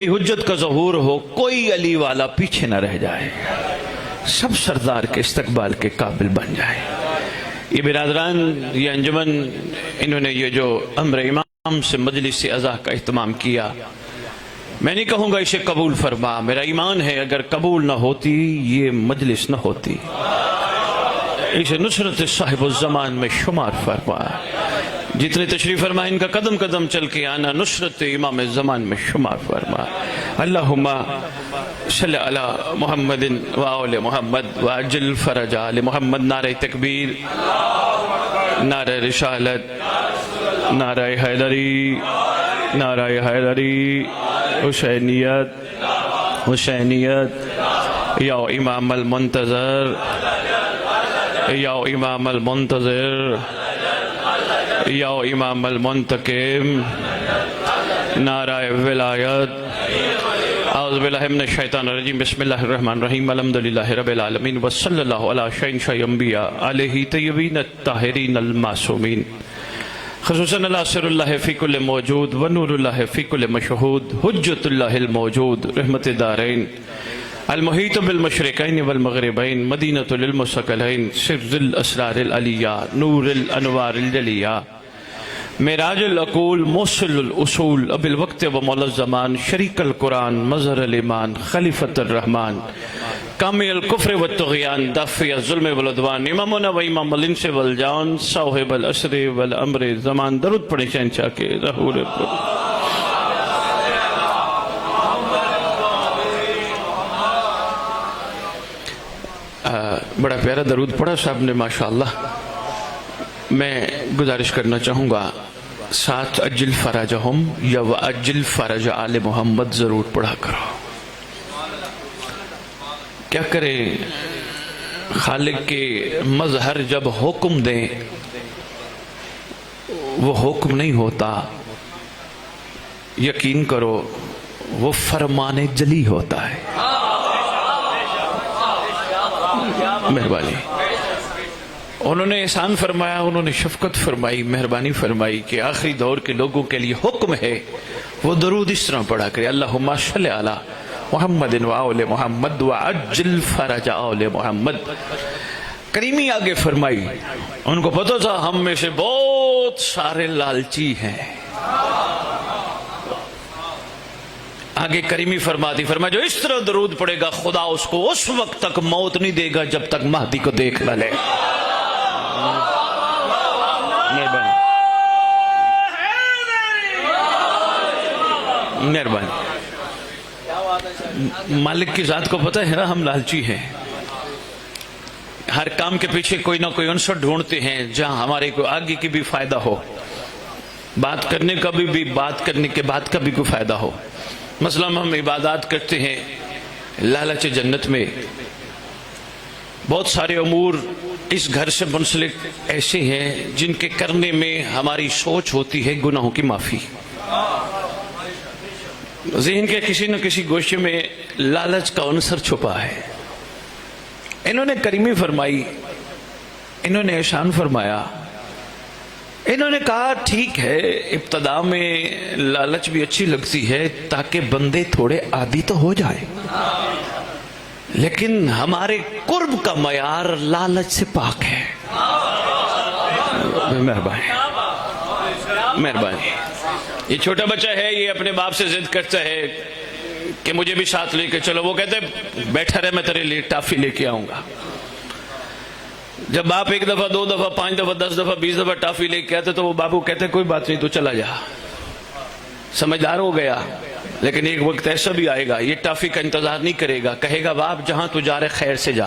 حجت کا ظہور ہو، کوئی علی والا پیچھے نہ رہ جائے، سب سردار کے استقبال کے قابل بن جائے۔ یہ برادران، یہ انجمن، انہوں نے یہ جو امر امام سے مجلس اعزا کا اہتمام کیا، میں نہیں کہوں گا اسے قبول فرما، میرا ایمان ہے اگر قبول نہ ہوتی یہ مجلس نہ ہوتی، اسے نصرت صاحب الزمان میں شمار فرما۔ جتنے تشریف فرما ان کا قدم قدم چل کے آنا نصرت امام زمان میں شمار فرما۔ اللہم صلی علی محمد و آل محمد وعجل فرج آل محمد۔ نعرہ تکبیر، نعرہ رسالت، نعرہ حیدری، نعرہ حیدری، حسینیت، حسینیت، یا امام المنتظر، یا امام المنتظر، یا امام المنتقم، نعرہ ولایت۔ اعوذ باللہ من الشیطان الرجیم، بسم اللہ الرحمن الرحیم، الحمدللہ رب العالمین، وصلی اللہ علی شہنشاہ انبیاء علیہ طیبین الطاہرین المعصومین، خصوصاً ناصر اللہ فی کل موجود ونور اللہ فی کل مشہود، حجت اللہ الموجود، رحمت دارین، المحیط بالمشرقین والمغربین، مدینۃ للمثقلین، سر الاسرار العلیہ، نور الانوار الجلیہ، معراج العقول، موصل الاصول، ابی الوقت و مولا الزمان، شریک القرآن، مظہر الایمان، خلیفۃ الرحمن، کامی الکفر والطغیان، دافع الظلم والعدوان، امامنا و امام الانس والجان، صاحب العصر والامر زمان۔ درود پڑھیں شہنشاہ کے ظہور پر۔ بڑا پیارا درود پڑھا صاحب نے ماشاءاللہ۔ میں گزارش کرنا چاہوں گا ساتھ اجل فرجہم یا واجل فرج آل محمد ضرور پڑھا کرو۔ کیا کریں، خالق کے مظہر جب حکم دیں وہ حکم نہیں ہوتا، یقین کرو وہ فرمان جلی ہوتا ہے۔ مہربانی، انہوں نے احسان فرمایا، انہوں نے شفقت فرمائی، مہربانی فرمائی کہ آخری دور کے لوگوں کے لیے حکم ہے وہ درود اس طرح پڑھا کرے، اللہم صلی علی محمد و آل محمد وعجل فرج آل محمد۔ کریمی آگے فرمائی، ان کو پتہ تھا ہم میں سے بہت سارے لالچی ہیں، آگے کریمی فرماتی، فرمایا جو اس طرح درود پڑے گا خدا اس کو اس وقت تک موت نہیں دے گا جب تک مہدی کو دیکھ نہ لے۔ مہربانی، مالک کی ذات کو پتہ ہے نا ہم لالچی ہیں، ہر کام کے پیچھے کوئی نہ کوئی عنصر ڈھونڈتے ہیں جہاں ہمارے کو آگے کی بھی فائدہ ہو، بات کرنے کا بھی بات کرنے کے بعد کا بھی کوئی فائدہ ہو۔ مثلا ہم عبادات کرتے ہیں، لالچ جنت میں بہت سارے امور اس گھر سے منسلک ایسے ہیں جن کے کرنے میں ہماری سوچ ہوتی ہے گناہوں کی معافی، ذہن کے کسی نہ کسی گوشے میں لالچ کا عنصر چھپا ہے۔ انہوں نے کریمی فرمائی، انہوں نے احسان فرمایا، انہوں نے کہا ٹھیک ہے ابتدا میں لالچ بھی اچھی لگتی ہے تاکہ بندے تھوڑے عادی تو ہو جائیں، لیکن ہمارے قرب کا معیار لالچ سے پاک ہے۔ مہربانی، مہربانی۔ یہ چھوٹا بچہ ہے، یہ اپنے باپ سے ضد کرتا ہے کہ مجھے بھی ساتھ لے کے چلو، وہ کہتے بیٹھا رہے میں تیرے لیے ٹافی لے کے آؤں گا۔ جب باپ ایک دفعہ، دو دفعہ، 5 دفعہ، 10 دفعہ، 20 دفعہ ٹافی لے کے آتے تو وہ باپو کہتے کوئی بات نہیں تو چلا جا، سمجھدار ہو گیا۔ لیکن ایک وقت ایسا بھی آئے گا یہ ٹافی کا انتظار نہیں کرے گا، کہے گا باپ جہاں تو جا رہے خیر سے جا۔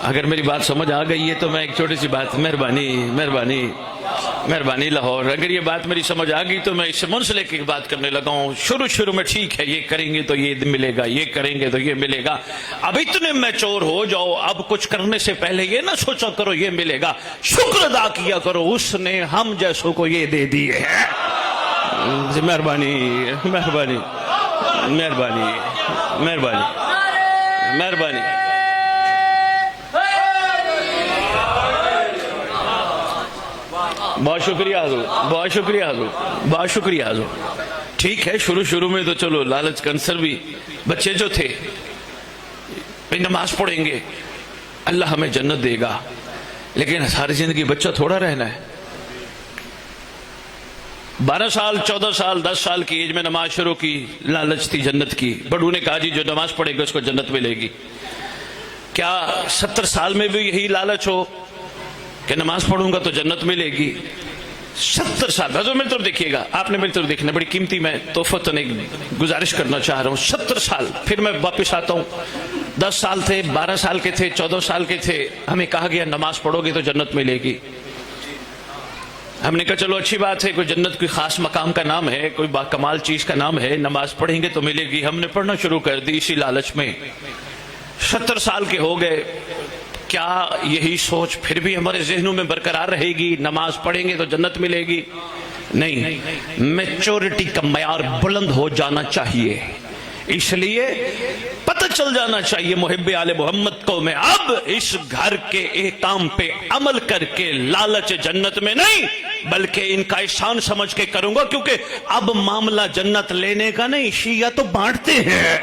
اگر میری بات سمجھ آ گئی ہے تو میں ایک چھوٹی سی بات، مہربانی مہربانی مہربانی لاہور، اگر یہ بات میری سمجھ آ گئی تو میں اس سے منسلک ایک بات کرنے لگا ہوں۔ شروع میں ٹھیک ہے یہ کریں گے تو یہ ملے گا، یہ کریں گے تو یہ ملے گا، اب اتنے میچور ہو جاؤ، اب کچھ کرنے سے پہلے یہ نہ سوچا کرو یہ ملے گا، شکر ادا کیا کرو اس نے ہم جیسوں کو یہ دے دی ہے۔ مہربانی مہربانی مہربانی مہربانی مہربانی۔ بہت شکریہ حضور، بہت شکریہ حضور، بہت شکریہ حضور. ٹھیک ہے، شروع میں تو چلو لالچ کنسر بھی. بچے جو تھے نماز پڑھیں گے اللہ ہمیں جنت دے گا، لیکن ساری زندگی بچہ تھوڑا رہنا ہے. 12 سال 14 سال 10 سال کی ایج میں نماز شروع کی، لالچ تھی جنت کی. بڑوں نے کہا جی جو نماز پڑھے گا اس کو جنت ملے گی. کیا 70 سال میں بھی یہی لالچ ہو کہ نماز پڑھوں گا تو جنت ملے گی؟ 70 سال. حضور میری طرف دیکھیے گا، آپ نے میری طرف دیکھنا، بڑی قیمتی میں تحفتاً ایک گزارش کرنا چاہ رہا ہوں. 70 سال. پھر میں واپس آتا ہوں. 10 سال تھے، 12 سال کے تھے، 14 سال کے تھے، ہمیں کہا گیا نماز پڑھو گے تو جنت ملے گی. ہم نے کہا چلو اچھی بات ہے، کوئی جنت کوئی خاص مقام کا نام ہے، کوئی باکمال چیز کا نام ہے، نماز پڑھیں گے تو ملے گی. ہم نے پڑھنا شروع کر دی اسی لالچ میں. 70 سال کے ہو گئے. کیا یہی سوچ پھر بھی ہمارے ذہنوں میں برقرار رہے گی نماز پڑھیں گے تو جنت ملے گی؟ نہیں. میچورٹی کا معیار بلند ہو جانا چاہیے. اس لیے پتہ چل جانا چاہیے محب آل محمد کو، میں اب اس گھر کے احکام پہ عمل کر کے لالچ جنت میں نہیں بلکہ ان کا احسان سمجھ کے کروں گا، کیونکہ اب معاملہ جنت لینے کا نہیں، شیعہ تو بانٹتے ہیں.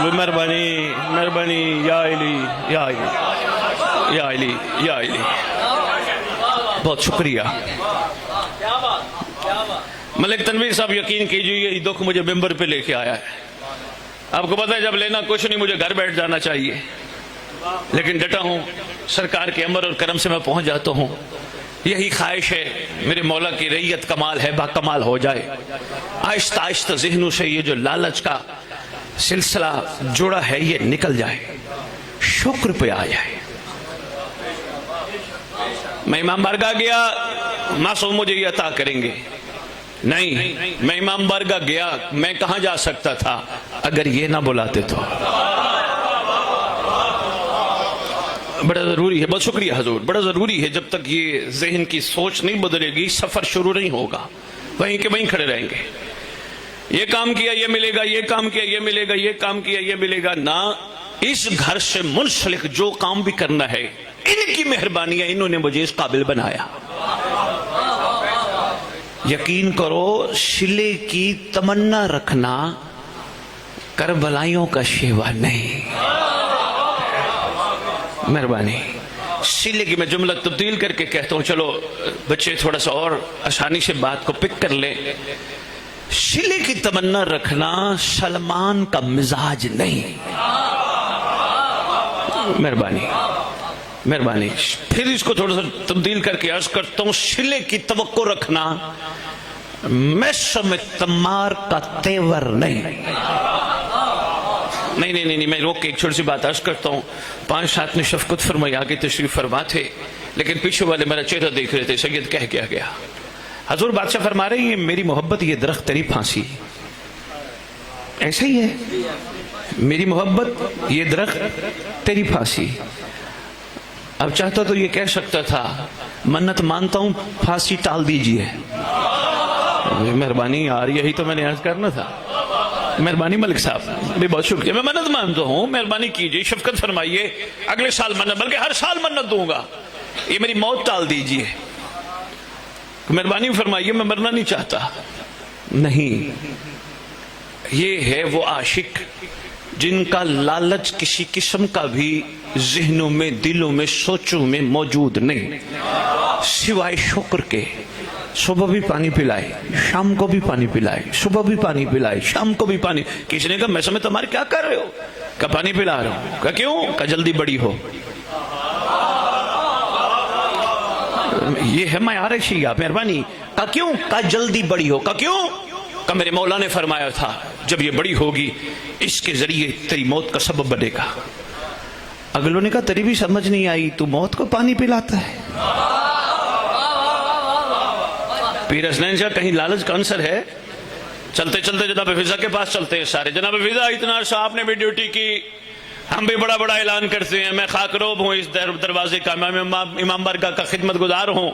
مہربانی مہربانی یا علی یا علی یا علی یا علی. بہت شکریہ. ملک تنویر صاحب یقین کیجئے یہ دکھ مجھے ممبر پہ لے کے آیا ہے. آپ کو پتہ ہے جب لینا کچھ نہیں مجھے گھر بیٹھ جانا چاہیے، لیکن ڈٹا ہوں، سرکار کے امر اور کرم سے میں پہنچ جاتا ہوں. یہی خواہش ہے میرے مولا کی رعیت کمال ہے، با کمال ہو جائے. آہستہ آہستہ ذہنوں سے یہ جو لالچ کا سلسلہ جڑا ہے یہ نکل جائے، شکر پہ آ جائے. میں امام بارگاہ گیا، معصوم مجھے یہ عطا کریں گے؟ نہیں. میں امام بارگاہ گیا، میں کہاں جا سکتا تھا اگر یہ نہ بلاتے تو. بڑا ضروری ہے. بہت شکریہ حضور. بڑا ضروری ہے، جب تک یہ ذہن کی سوچ نہیں بدلے گی سفر شروع نہیں ہوگا. وہیں کے وہیں کھڑے رہیں گے. یہ کام کیا یہ ملے گا، یہ کام کیا یہ ملے گا، یہ کام کیا یہ ملے گا. نہ، اس گھر سے منسلک جو کام بھی کرنا ہے ان کی مہربانی ہے، انہوں نے مجھے اس قابل بنایا. یقین کرو صلے کی تمنا رکھنا کربلائیوں کا شیوا نہیں. مہربانی. صلے کی میں جملہ تبدیل کر کے کہتا ہوں، چلو بچے تھوڑا سا اور آسانی سے بات کو پک کر لیں. صلے کی تمنا رکھنا سلمان کا مزاج نہیں. مہربانی مہربانی. پھر اس کو تھوڑا سا تبدیل کر کے عرض کرتا ہوں، صلے کی توقع رکھنا میسم تمار کا تیور نہیں. نہیں میں روک کے ایک چھوٹی سی بات عرض کرتا ہوں. 5 ساتھ نے شفقت فرمائی، آگے تشریف فرما تھے، لیکن پیچھے والے میرا چہرہ دیکھ رہے تھے. سید کہہ کیا گیا؟ حضور بادشاہ فرما رہے ہیں میری محبت یہ درخت تیری پھانسی. ایسا ہی ہے، میری محبت یہ درخت تیری پھانسی. اب چاہتا تو یہ کہہ سکتا تھا منت مانتا ہوں پھانسی ٹال دیجئے. مہربانی یار، یہی تو میں نے عرض کرنا تھا. مہربانی ملک صاحب، بہت شکریہ. میں منت مانتا ہوں، مہربانی کیجئے، شفقت فرمائیے، اگلے سال منت، بلکہ ہر سال منت دوں گا، یہ میری موت ٹال دیجئے. مہربانی فرمائیے، میں مرنا نہیں چاہتا. نہیں، یہ ہے وہ عاشق جن کا لالچ کسی قسم کا بھی ذہنوں میں، دلوں میں، سوچوں میں موجود نہیں، سوائے شکر کے. صبح بھی پانی پلائے، شام کو بھی پانی پلائے، صبح بھی پانی پلائے، شام کو بھی پانی. کسی نے کہا میں سمجھ تمہارے کیا کر رہے ہو؟ کہا پانی پلا رہا ہوں. کہا کیوں؟ کہا جلدی بڑی ہو. یہ ہے معیار شیعہ. مہربانی. کہا کیوں؟ کہا جلدی بڑی ہو. کہا کیوں؟ کہا میرے مولا نے فرمایا تھا جب یہ بڑی ہوگی اس کے ذریعے تیری موت کا سبب بنے گا. اگلوں نے کہا تیری بھی سمجھ نہیں آئی، تو موت کو پانی پلاتا ہے. پیر حسنین شاہ کہیں لالچ کا عنصر ہے؟ چلتے چلتے جناب فضا کے پاس چلتے ہیں سارے. جناب فضا، اتنا عرصہ آپ نے بھی ڈیوٹی کی، ہم بھی بڑا بڑا اعلان کرتے ہیں. میں خاکروب ہوں اس دروازے کا، میں امام بارگاہ کا خدمت گزار ہوں.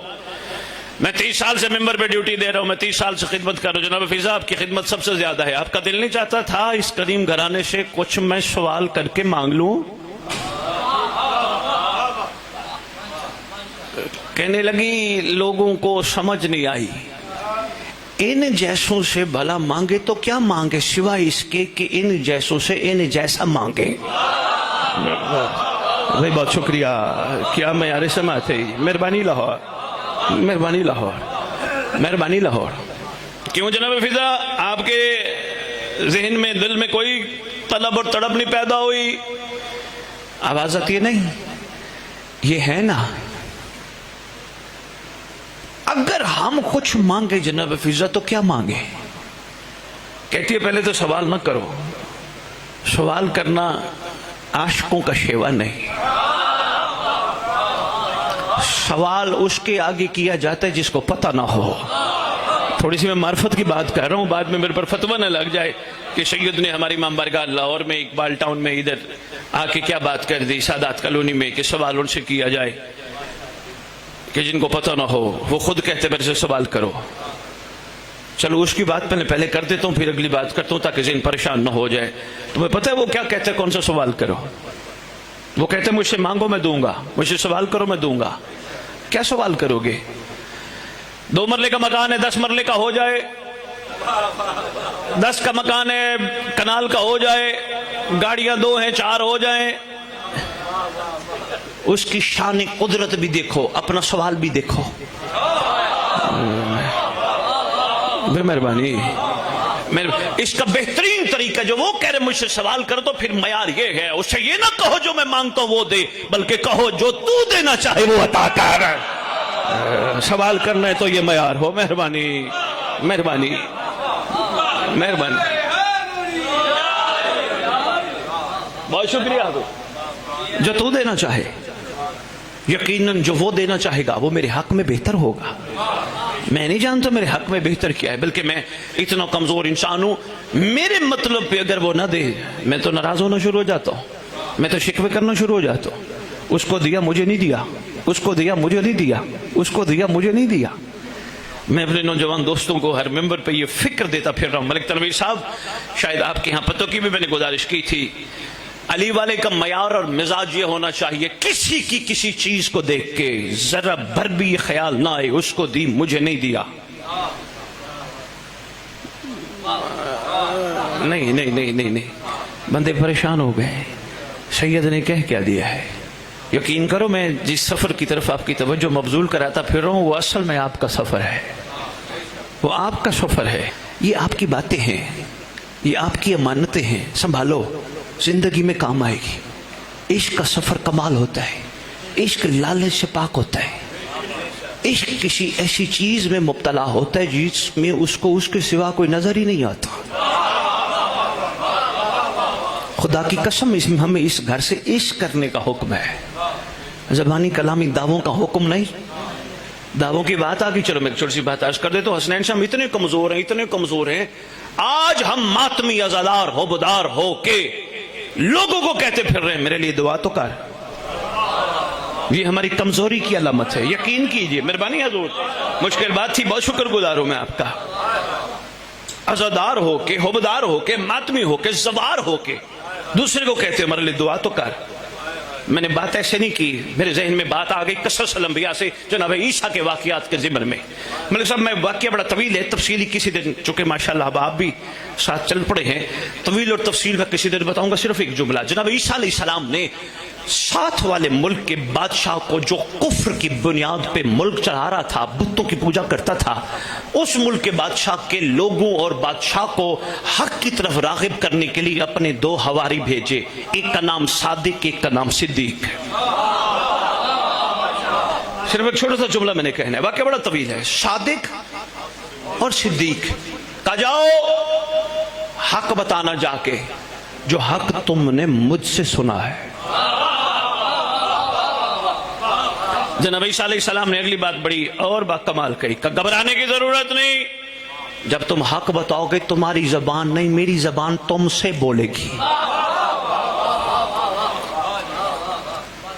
میں 30 سال سے ممبر پہ ڈیوٹی دے رہا ہوں، میں 30 سال سے خدمت کر رہا ہوں. جناب فضا، آپ کی خدمت سب سے زیادہ ہے. آپ کا دل نہیں چاہتا تھا اس کریم گھرانے سے کچھ میں سوال کر کے مانگ لوں؟ کہنے لگی لوگوں کو سمجھ نہیں آئی، ان جیسوں سے بھلا مانگے تو کیا مانگے سوائے اس کے کہ ان جیسوں سے ان جیسا مانگے۔ بھائی بہت شکریہ، کیا معیار سماعت ہے، مہربانی لاہور، مہربانی لاہور، مہربانی لاہور۔ کیوں جناب فضا آپ کے ذہن میں دل میں کوئی طلب اور تڑپ نہیں پیدا ہوئی؟ آواز آتی ہے نہیں؟ یہ ہے نا، اگر ہم کچھ مانگے جناب فضا تو کیا مانگے؟ کہتی ہے پہلے تو سوال نہ کرو، سوال کرنا عاشقوں کا شیوا نہیں، سوال اس کے آگے کیا جاتا ہے جس کو پتہ نہ ہو۔ تھوڑی سی میں معرفت کی بات کر رہا ہوں، بعد میں میرے پر فتویٰ نہ لگ جائے کہ سید نے ہماری امام بارگاہ لاہور میں اقبال ٹاؤن میں ادھر آ کے کیا بات کر دی سادات کالونی میں کہ سوال ان سے کیا جائے کہ جن کو پتہ نہ ہو، وہ خود کہتے میرے سے سوال کرو۔ چلو اس کی بات پہلے کر دیتا ہوں، پھر اگلی بات کرتا ہوں تاکہ ذہن پریشان نہ ہو جائے۔ تمہیں پتہ ہے وہ کیا کہتے ہیں کون سا سوال کرو؟ وہ کہتے ہیں مجھ سے مانگو میں دوں گا، مجھ سے سوال کرو میں دوں گا۔ کیا سوال کرو گے؟ 2 مرلے کا مکان ہے 10 مرلے کا ہو جائے، 10 کا مکان ہے کنال کا ہو جائے، گاڑیاں 2 ہیں 4 ہو جائیں۔ اس کی شان قدرت بھی دیکھو، اپنا سوال بھی دیکھو۔ بے مہربانی، اس کا بہترین طریقہ جو وہ کہہ رہے مجھ سے سوال کر تو پھر معیار یہ ہے، اسے یہ نہ کہو جو میں مانگتا ہوں وہ دے، بلکہ کہو جو تو دینا چاہے وہ عطا کر۔ سوال کرنا ہے تو یہ معیار ہو۔ مہربانی مہربانی مہربانی، بہت شکریہ۔ جو تو دینا چاہے، یقیناً جو وہ دینا چاہے گا وہ میرے حق میں بہتر ہوگا۔ میں نہیں جانتا میرے حق میں بہتر کیا ہے، بلکہ میں اتنا کمزور انسان ہوں، میرے مطلب پہ اگر وہ نہ دے میں تو ناراض ہونا شروع ہو جاتا ہوں، میں تو شکوے کرنا شروع ہو جاتا ہوں۔ اس کو دیا مجھے نہیں دیا، اس کو دیا مجھے نہیں دیا، اس کو دیا مجھے نہیں دیا۔ میں اپنے نوجوان دوستوں کو ہر ممبر پہ یہ فکر دیتا پھر رہا ہوں۔ ملک تنویر صاحب، شاید آپ کے ہاں پتوں کی بھی میں نے گزارش کی تھی، علی والے کا معیار اور مزاج یہ ہونا چاہیے کسی کی کسی چیز کو دیکھ کے ذرا بھر بھی یہ خیال نہ آئے اس کو دی مجھے نہیں دیا۔ نہیں نہیں نہیں نہیں نہیں، بندے پریشان ہو گئے، سید نے کہہ کیا دیا ہے۔ یقین کرو میں جس سفر کی طرف آپ کی توجہ مبذول کراتا پھر رہا ہوں وہ اصل میں آپ کا سفر ہے، وہ آپ کا سفر ہے۔ یہ آپ کی باتیں ہیں، یہ آپ کی امانتیں ہیں، سنبھالو، زندگی میں کام آئے گی۔ عشق کا سفر کمال ہوتا ہے، عشق لالچ سے پاک ہوتا ہے، عشق کسی ایسی چیز میں مبتلا ہوتا ہے جس میں اس کو اس کے سوا کوئی نظر ہی نہیں آتا۔ خدا کی قسم ہمیں اس گھر سے عشق کرنے کا حکم ہے، زبانی کلامی دعووں کا حکم نہیں۔ دعووں کی بات آگی، چلو میں ایک چھوٹی سی بات عرض کر دیتا ہوں۔ حسنین صاحب اتنے کمزور ہیں، اتنے کمزور ہیں، آج ہم ماتمی عزادار ہوبدار ہو کے لوگوں کو کہتے پھر رہے ہیں میرے لیے دعا تو کر۔ یہ ہماری کمزوری کی علامت ہے، یقین کیجئے۔ مہربانی حضور، مشکل بات تھی، بہت شکر گزار ہوں میں آپ کا۔ عزادار ہو کے، ہوبدار ہو کے، ماتمی ہو کے، زوار ہو کے دوسرے کو کہتے ہمارے لیے دعا تو کر۔ میں نے بات ایسے نہیں کی، میرے ذہن میں بات آ گئی قصص الانبیاء سے، جناب عیسیٰ کے واقعات کے ضمن میں۔ ملک صاحب میں واقعہ بڑا طویل ہے، تفصیلی کسی دن، چونکہ ماشاءاللہ اب آپ بھی ساتھ چل پڑے ہیں، طویل اور تفصیل میں کسی دن بتاؤں گا۔ صرف ایک جملہ، جناب عیسیٰ علیہ السلام نے ساتھ والے ملک کے بادشاہ کو جو کفر کی بنیاد پہ ملک چلا رہا تھا، بتوں کی پوجا کرتا تھا، اس ملک کے بادشاہ کے لوگوں اور بادشاہ کو حق کی طرف راغب کرنے کے لیے اپنے 2 حواری بھیجے، ایک کا نام صادق، ایک کا نام صدیق۔ صرف ایک چھوٹا سا جملہ میں نے کہنا ہے، واقعہ بڑا طویل ہے۔ صادق اور صدیق کہا جاؤ حق بتانا جا کے، جو حق تم نے مجھ سے سنا ہے۔ جناب عیسیٰ علیہ السلام نے اگلی بات بڑی اور با کمال کہی کہ گھبرانے کی ضرورت نہیں، جب تم حق بتاؤ گے تمہاری زبان نہیں میری زبان تم سے بولے گی۔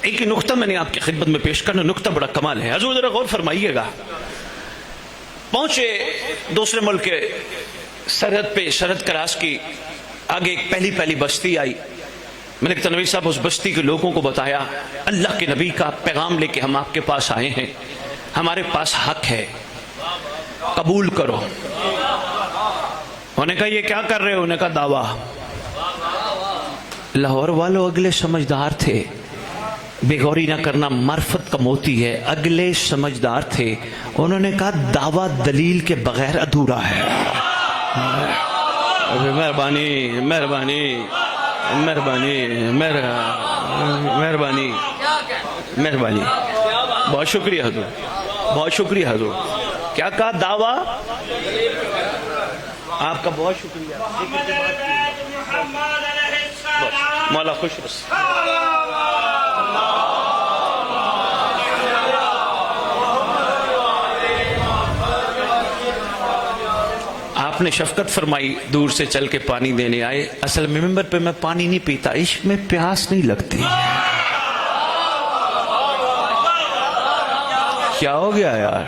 ایک نقطہ میں نے آپ کی خدمت میں پیش کرنا، نقطہ بڑا کمال ہے، حضور ذرا غور فرمائیے گا۔ پہنچے دوسرے ملک کے سرحد پہ، سرحد کراس کی آگے ایک پہلی بستی آئی۔ ملک تنویر صاحب اس بستی کے لوگوں کو بتایا اللہ کے نبی کا پیغام لے کے ہم آپ کے پاس آئے ہیں، ہمارے پاس حق ہے، قبول کرو۔ انہوں نے کہا یہ کیا کر رہے ہو؟ انہوں نے کہا دعویٰ۔ لاہور والوں اگلے سمجھدار تھے، بے غوری نہ کرنا معرفت کا موتی ہے، اگلے سمجھدار تھے۔ انہوں نے کہا دعویٰ دلیل کے بغیر ادھورا ہے۔ مہربانی مہربانی مہربانی مہربانی مہربانی، بہت شکریہ حضور، بہت شکریہ حضور۔ کیا کہا؟ دعویٰ۔ آپ کا بہت شکریہ، مولا خوش رس۔ آپ نے شفقت فرمائی، دور سے چل کے پانی دینے آئے۔ اصل میں ممبر پہ میں پانی نہیں پیتا، عشق میں پیاس نہیں لگتی۔ کیا ہو گیا یار؟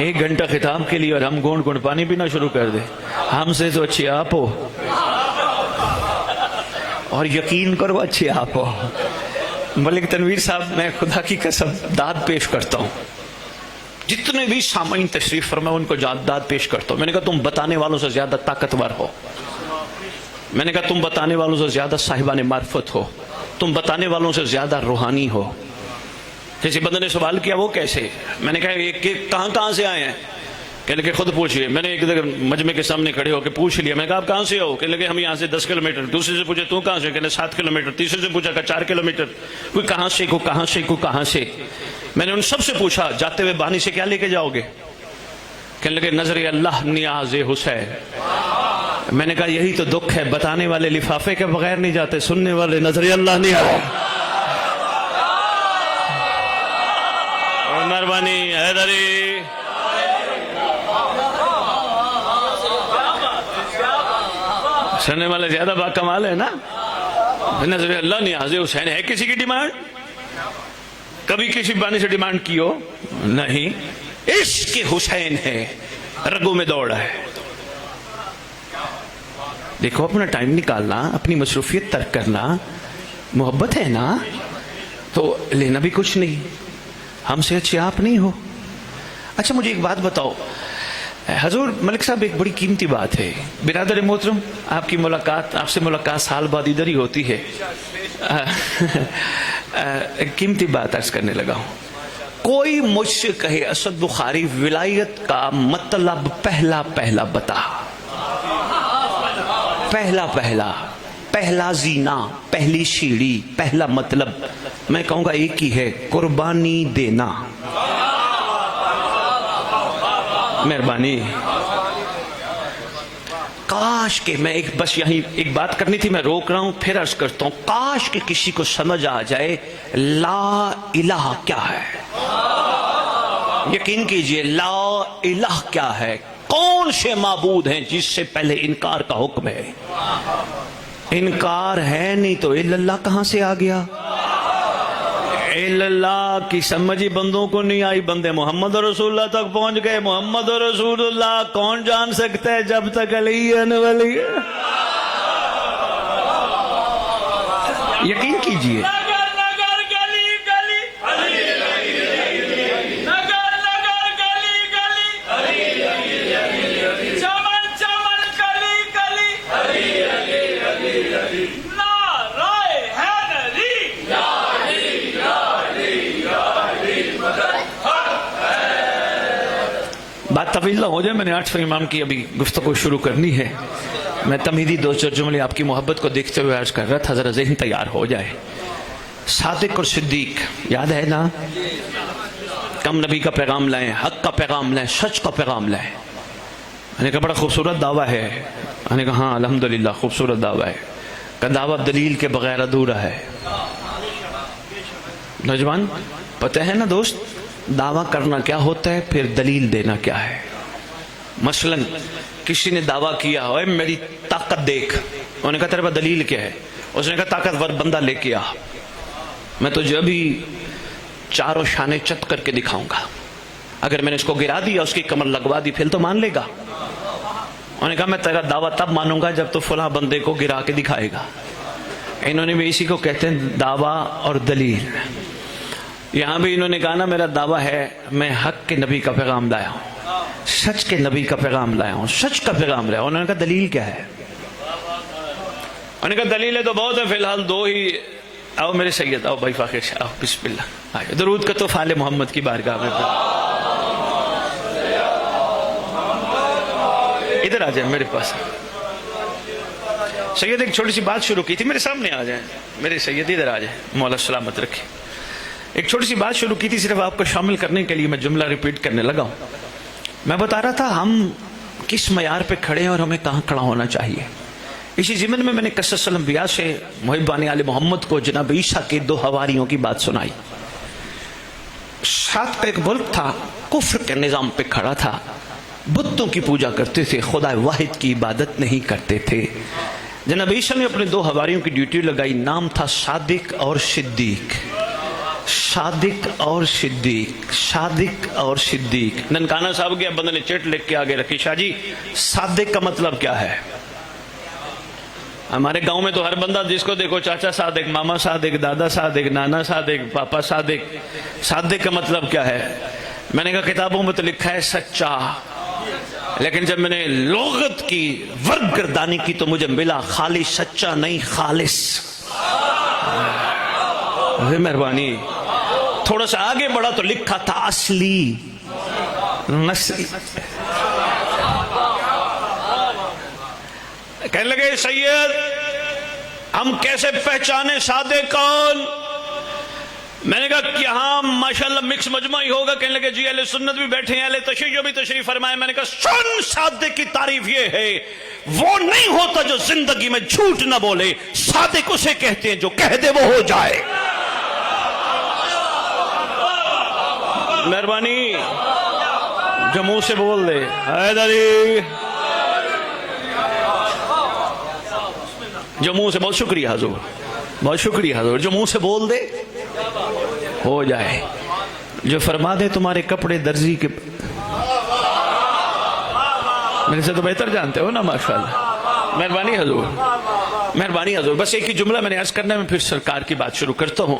1 گھنٹہ خطاب کے لیے اور ہم گونڈ گونڈ پانی پینا شروع کر دیں؟ ہم سے تو اچھی آپ ہو، اور یقین کرو اچھی آپ ہو۔ ملک تنویر صاحب، میں خدا کی قسم داد پیش کرتا ہوں، جتنے بھی سامعین تشریف فرمائے ان کو داد پیش کرتا ہوں۔ میں نے کہا تم بتانے والوں سے زیادہ طاقتور ہو، میں نے کہا تم بتانے والوں سے زیادہ صاحبان معرفت ہو، تم بتانے والوں سے زیادہ روحانی ہو۔ کسی بندے نے سوال کیا وہ کیسے؟ میں نے کہا یہ کہاں سے آئے ہیں؟ کہنے لگے خود پوچھئے۔ میں نے ایک مجمع کے سامنے کھڑے ہو کے پوچھ لیا، میں نے کہا آپ کہاں سے ہو؟ کہنے لگے ہم یہاں سے 10 کلومیٹر۔ دوسرے سے پوچھے تو کہاں سے؟ کہنے 7 کلومیٹر۔ تیسرے سے پوچھا کہ 4 کلومیٹر۔ کوئی کہاں سے، کوئی کہاں سے، کوئی کہاں سے۔ میں نے ان سب سے پوچھا جاتے ہوئے بانی سے کیا لے کے جاؤ گے؟ کہنے لگے نظر اللہ نیاز حسین۔ میں نے کہا یہی تو دکھ ہے، بتانے والے لفافے کے بغیر نہیں جاتے، سننے والے نظر اللہ نیاز۔ مہربانی حیدری، سننے والے زیادہ با کمال ہے نا۔ نظر اللہ نیاز حسین ہے کسی کی ڈیمانڈ؟ کبھی کسی بانی سے ڈیمانڈ کی ہو؟ نہیں۔ عشق حسین ہے، رگوں میں دوڑا ہے۔ دیکھو اپنا ٹائم نکالنا، اپنی مصروفیت ترک کرنا، محبت ہے نا تو لینا بھی کچھ نہیں۔ ہم سے اچھے آپ نہیں ہو۔ اچھا مجھے ایک بات بتاؤ حضور ملک صاحب، ایک بڑی قیمتی بات ہے، برادر محترم آپ کی ملاقات، آپ سے ملاقات سال بعد ادھر ہی ہوتی ہے۔ ایک قیمتی بات عرض کرنے لگا ہوں۔ کوئی مجھ سے کہے اسد بخاری ولایت کا مطلب پہلا پہلا بتا، پہلا پہلا، پہلا زینہ، پہلی سیڑھی، پہلا مطلب، میں کہوں گا ایک ہی ہے، قربانی دینا۔ مہربانی، کاش کہ میں بس یہیں ایک بات کرنی تھی، میں روک رہا ہوں پھر عرض کرتا ہوں، کاش کہ کسی کو سمجھ آ جائے لا الہ کیا ہے۔ یقین کیجئے لا الہ کیا ہے، کون سے معبود ہیں جس سے پہلے انکار کا حکم ہے؟ انکار ہے نہیں تو الا اللہ کہاں سے آ گیا؟ الا اللہ کی سمجھی بندوں کو نہیں آئی، بندے محمد رسول اللہ تک پہنچ گئے۔ محمد رسول اللہ کون جان سکتا ہے جب تک علی ولی؟ یقین کیجئے بات طویل نہ ہو جائے، میں نے 8 امام کی ابھی گفتگو شروع کرنی ہے۔ میں تمہیدی 2 جملے آپ کی محبت کو دیکھتے ہوئے عرض کر رہا تھا، ذرا ذہن تیار ہو جائے۔ صادق اور صدیق یاد ہے نا؟ کم نبی کا پیغام لائیں، حق کا پیغام لائیں، سچ کا پیغام لائیں۔ میں نے کہا بڑا خوبصورت دعویٰ ہے۔ میں نے کہا ہاں الحمدللہ خوبصورت دعویٰ ہے، کہ دعویٰ دلیل کے بغیر ادھورا ہے۔ نوجوان پتہ ہے نا دوست، دعویٰ کرنا کیا ہوتا ہے، پھر دلیل دینا کیا ہے۔ مثلا کسی نے دعویٰ کیا ہوئے میری طاقت دیکھ، انہوں نے کہا تیرے پاس دلیل کیا ہے؟ اس نے کہا طاقتور بندہ لے کے آ، میں تجھے ابھی چاروں شانے چت کر کے دکھاؤں گا، اگر میں نے اس کو گرا دیا، اس کی کمر لگوا دی، پھر تو مان لے گا۔ انہوں نے کہا میں تیرا دعویٰ تب مانوں گا جب تو فلاں بندے کو گرا کے دکھائے گا۔ انہوں نے بھی اسی کو کہتے ہیں دعویٰ اور دلیل۔ یہاں بھی انہوں نے کہا نا میرا دعویٰ ہے میں حق کے نبی کا پیغام لایا ہوں، سچ کے نبی کا پیغام لایا ہوں، سچ کا پیغام لایا ہوں۔ انہوں نے کہا دلیل کیا ہے؟ انہوں نے کہا دلیلیں تو بہت ہیں، فی الحال دو ہی۔ آؤ میرے سید، آؤ بھائی فاخر شاہ، آؤ بسم اللہ، آئے درود کا تو فال محمد کی بارگاہ میں۔ ادھر آ جائیں میرے پاس۔ سید ایک چھوٹی سی بات شروع کی تھی، میرے سامنے آ جائیں میرے سید، ادھر آ جائیں، مولا سلامت رکھے۔ ایک چھوٹی سی بات شروع کی تھی، صرف آپ کو شامل کرنے کے لیے میں جملہ ریپیٹ کرنے لگا ہوں۔ میں بتا رہا تھا ہم کس معیار پہ کھڑے ہیں اور ہمیں کہاں کھڑا ہونا چاہیے۔ اسی ضمن میں نے قصص الانبیاء سے محبان آل محمد کو جناب عیسیٰ کے دو حواریوں کی بات سنائی۔ ساتھ کا ایک ملک تھا، کفر کے نظام پہ کھڑا تھا، بتوں کی پوجا کرتے تھے، خدا واحد کی عبادت نہیں کرتے تھے۔ جناب عیسیٰ نے اپنے دو حواریوں کی ڈیوٹی لگائی، نام تھا صادق اور صدیق۔ صادق اور صدیق، صادق اور صدیق۔ ننکانہ صاحب کے بندے نے چٹ لکھ کے آگے رکھی، شاہ جی صادق کا مطلب کیا ہے؟ ہمارے گاؤں میں تو ہر بندہ جس کو دیکھو چاچا صادق، ماما صادق، دادا صادق، نانا صادق، پاپا صادق۔ صادق کا مطلب کیا ہے؟ میں نے کہا کتابوں میں تو لکھا ہے سچا، لیکن جب میں نے لغت کی ورگ گردانی کی تو مجھے ملا خالی سچا نہیں، خالص۔ مہربانی، تھوڑا سا آگے بڑھا تو لکھا تھا اصلی، نسلی۔ کہنے لگے سید ہم کیسے پہچانے صادق کون؟ میں نے کہا کہ ہاں ماشاءاللہ مکس مجمع ہی ہوگا۔ کہنے لگے جی اہل سنت بھی بیٹھے ہیں، اہل تشیع بھی تشریف فرمائے۔ میں نے کہا سن، صادق کی تعریف یہ ہے وہ نہیں ہوتا جو زندگی میں جھوٹ نہ بولے، صادق اسے کہتے ہیں جو کہہ دے وہ ہو جائے۔ مہربانی، جو منہ سے بول دے حیدری، جو منہ سے، بہت شکریہ حضور، بہت شکریہ حضور، جو منہ سے بول دے ہو جائے، جو فرما دے تمہارے کپڑے درزی کے، میرے سے تو بہتر جانتے ہو نا ماشاءاللہ۔ مہربانی حضور، مہربانی حضور۔ بس ایک ہی جملہ میں نے عرض کرنا ہے، میں پھر سرکار کی بات شروع کرتا ہوں۔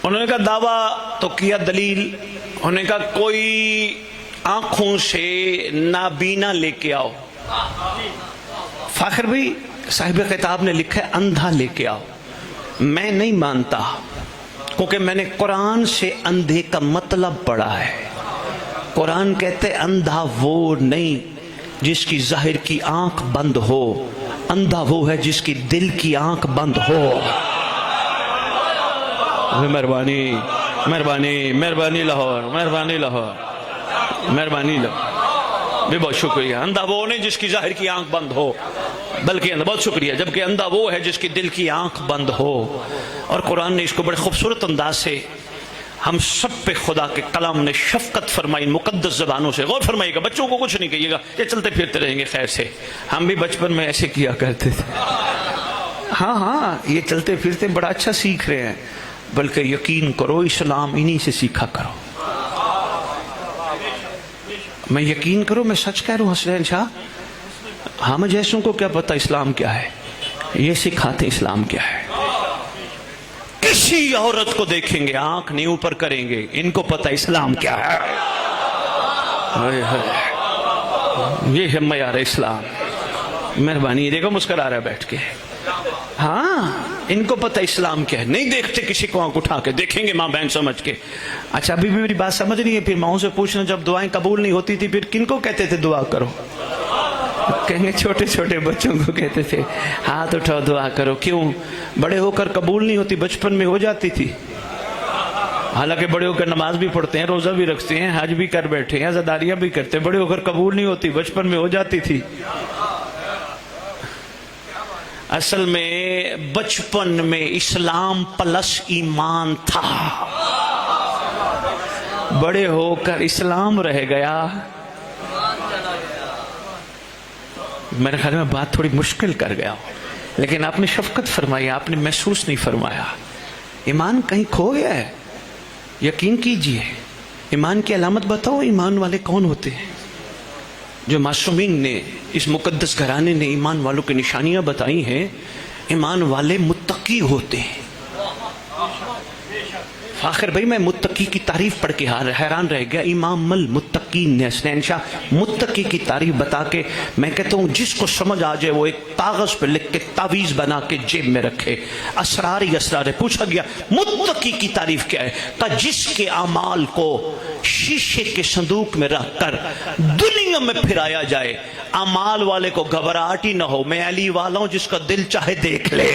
انہوں نے کہا دعویٰ تو کیا، دلیل؟ انہوں نے کہا کوئی آنکھوں سے نابینا لے کے آؤ۔ فاخر بھائی صاحب خطاب نے لکھا ہے اندھا لے کے آؤ۔ میں نہیں مانتا، کیونکہ میں نے قرآن سے اندھے کا مطلب پڑھا ہے۔ قرآن کہتے اندھا وہ نہیں جس کی ظاہر کی آنکھ بند ہو، اندھا وہ ہے جس کی دل کی آنکھ بند ہو۔ مہربانی، مہربانی، مہربانی لاہور، مہربانی لاہور، مہربانی لاہور، بھی بہت شکریہ۔ اندھا وہ نہیں جس کی ظاہر کی آنکھ بند ہو، بلکہ بہت شکریہ، جبکہ اندھا وہ ہے جس کی دل کی آنکھ بند ہو۔ اور قرآن نے اس کو بڑے خوبصورت انداز سے ہم سب پہ خدا کے کلام نے شفقت فرمائی مقدس زبانوں سے۔ غور فرمائیے گا، بچوں کو کچھ نہیں کہیے گا، یہ چلتے پھرتے رہیں گے خیر سے۔ ہم بھی بچپن میں ایسے کیا کرتے تھے۔ ہاں ہاں، یہ چلتے پھرتے بڑا اچھا سیکھ رہے ہیں، بلکہ یقین کرو اسلام انہی سے سیکھا کرو۔ میں یقین کرو، میں سچ کہہ رہا ہوں حسین شاہ، ہم جیسوں کو کیا پتہ اسلام کیا ہے، یہ سکھاتے اسلام کیا ہے۔ کسی عورت کو دیکھیں گے آنکھ نہیں اوپر کریں گے، ان کو پتہ اسلام کیا ہے۔ یہ ہے معیار اسلام۔ مہربانی، دیکھو مسکرا رہا بیٹھ کے۔ ہاں، ان کو پتہ اسلام کیا ہے، نہیں دیکھتے کسی کو آنکھ اٹھا کے، دیکھیں گے ماں بہن سمجھ کے۔ اچھا ابھی بھی میری بات سمجھ نہیں ہے؟ پھر ماؤں سے پوچھنا جب دعائیں قبول نہیں ہوتی تھی پھر کن کو کہتے تھے دعا کرو؟ کہیں گے چھوٹے چھوٹے بچوں کو کہتے تھے ہاتھ اٹھاؤ دعا کرو۔ کیوں؟ بڑے ہو کر قبول نہیں ہوتی، بچپن میں ہو جاتی تھی۔ حالانکہ بڑے ہو کر نماز بھی پڑھتے ہیں، روزہ بھی رکھتے ہیں، حج بھی کر بیٹھے ہیں، عزاداریاں بھی کرتے ہیں، بڑے ہو کر قبول نہیں ہوتی، بچپن میں ہو جاتی تھی۔ اصل میں بچپن میں اسلام پلس ایمان تھا، بڑے ہو کر اسلام رہ گیا۔ میرے خیال میں بات تھوڑی مشکل کر گیا ہوں، لیکن آپ نے شفقت فرمائی، آپ نے محسوس نہیں فرمایا۔ ایمان کہیں کھو گیا ہے، یقین کیجئے۔ ایمان کی علامت بتاؤ، ایمان والے کون ہوتے ہیں؟ جو معصومین نے، اس مقدس گھرانے نے ایمان والوں کی نشانیاں بتائی ہیں، ایمان والے متقی ہوتے ہیں۔ فاخر بھائی میں متقی کی تعریف پڑھ کے حیران رہ گیا. امام المتقین نے حسنین شاہ متقی کی تعریف بتا کے میں کہتا ہوں جس کو سمجھ آ جائے وہ ایک کاغذ پہ لکھ کے تعویذ بنا کے جیب میں رکھے. اسرار ہی اسرار ہے. پوچھا گیا متقی کی تعریف کیا ہے؟ کہ جس کے اعمال کو شیشے کے صندوق میں رکھ کر دنیا میں پھرایا جائے, اعمال والے کو گھبراہٹ ہی نہ ہو. میں علی والا ہوں, جس کا دل چاہے دیکھ لے.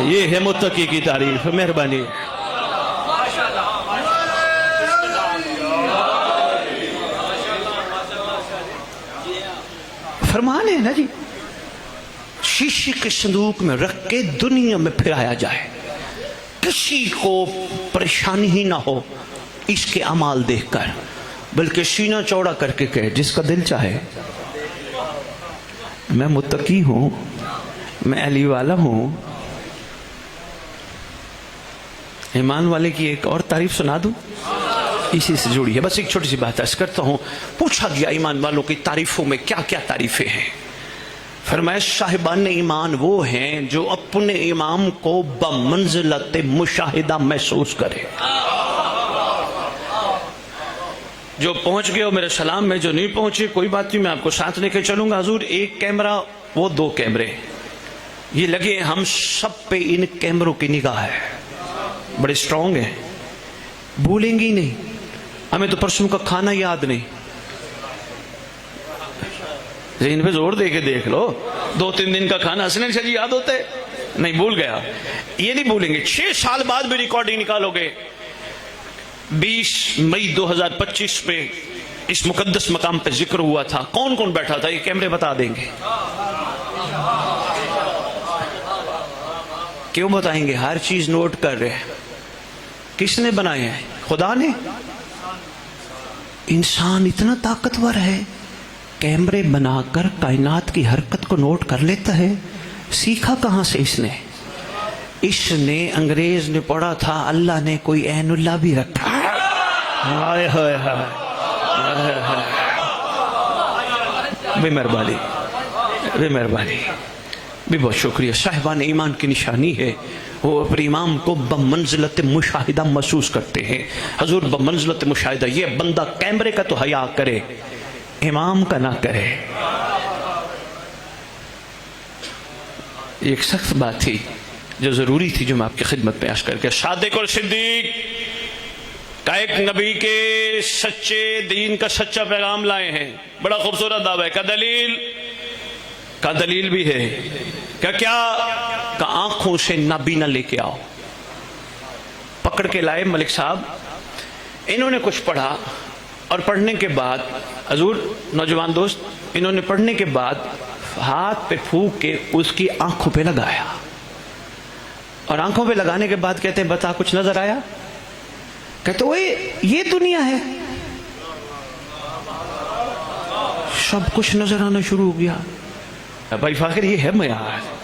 یہ ہے متقی کی تعریف. مہربانی. فرمان ہے نا جی, شیشے کے صندوق میں رکھ کے دنیا میں پھرایا جائے, کسی کو پریشانی ہی نہ ہو اس کے اعمال دیکھ کر, بلکہ سینہ چوڑا کر کے کہے جس کا دل چاہے میں متقی ہوں, میں علی والا ہوں. ایمان والے کی ایک اور تعریف سنا دوں, اسی سے جڑی ہے. بس ایک چھوٹی سی بات عرض کرتا ہوں. پوچھا گیا ایمان والوں کی تعریفوں میں کیا کیا تعریفیں ہیں؟ فرمایا صاحبان ایمان وہ ہیں جو اپنے امام کو بمنزلت مشاہدہ محسوس کرے. جو پہنچ گئے ہو میرے سلام میں, جو نہیں پہنچے کوئی بات نہیں, میں آپ کو ساتھ لے کے چلوں گا. حضور ایک کیمرہ وہ 2 کیمرے یہ لگے, ہم سب پہ ان کیمروں کی نگاہ ہے. بڑے سٹرونگ ہیں, بھولیں گی نہیں. ہمیں تو پرسوں کا کھانا یاد نہیں. ذہن پہ زور دے کے دیکھ لو, 2-3 دن کا کھانا حسنین شاہ جی یاد ہوتا ہے؟ نہیں, بھول گیا. یہ نہیں بھولیں گے. 6 سال بعد بھی ریکارڈنگ نکالو گے. 20 مئی 2025 پہ اس مقدس مقام پہ ذکر ہوا تھا. کون کون بیٹھا تھا یہ کیمرے بتا دیں گے. کیوں بتائیں گے؟ ہر چیز نوٹ کر رہے ہیں. کس نے بنائے ہیں؟ خدا نے. انسان اتنا طاقتور ہے, کیمرے بنا کر کائنات کی حرکت کو نوٹ کر لیتا ہے. سیکھا کہاں سے اس نے؟ اس نے انگریز نے پڑھا تھا اللہ نے کوئی عین اللہ بھی رکھا. ہائے ہائے ہائے, بے مہربانی, بے مہربانی, بھی بہت شکریہ. صاحبان ایمان کی نشانی ہے وہ اپنے امام کو بمنزلت مشاہدہ محسوس کرتے ہیں. حضور بمنزلت مشاہدہ, یہ بندہ کیمرے کا تو حیا کرے, امام کا نہ کرے. ایک سخت بات تھی جو ضروری تھی, جو میں آپ کی خدمت میں عرض کر کے. صادق اور صدیق کا ایک نبی کے سچے دین کا سچا پیغام لائے ہیں. بڑا خوبصورت دعویٰ ہے. کا دلیل بھی ہے. کیا آنکھوں سے نابینا لے کے آؤ. پکڑ کے لائے ملک صاحب. انہوں نے کچھ پڑھا اور پڑھنے کے بعد, حضور نوجوان دوست, انہوں نے پڑھنے کے بعد ہاتھ پہ پھونک کے اس کی آنکھوں پہ لگایا, اور آنکھوں پہ لگانے کے بعد کہتے ہیں بتا کچھ نظر آیا؟ کہتے ہوئے یہ دنیا ہے. سب کچھ نظر آنا شروع ہو گیا. بھائی فاخر یہ ہے معیار.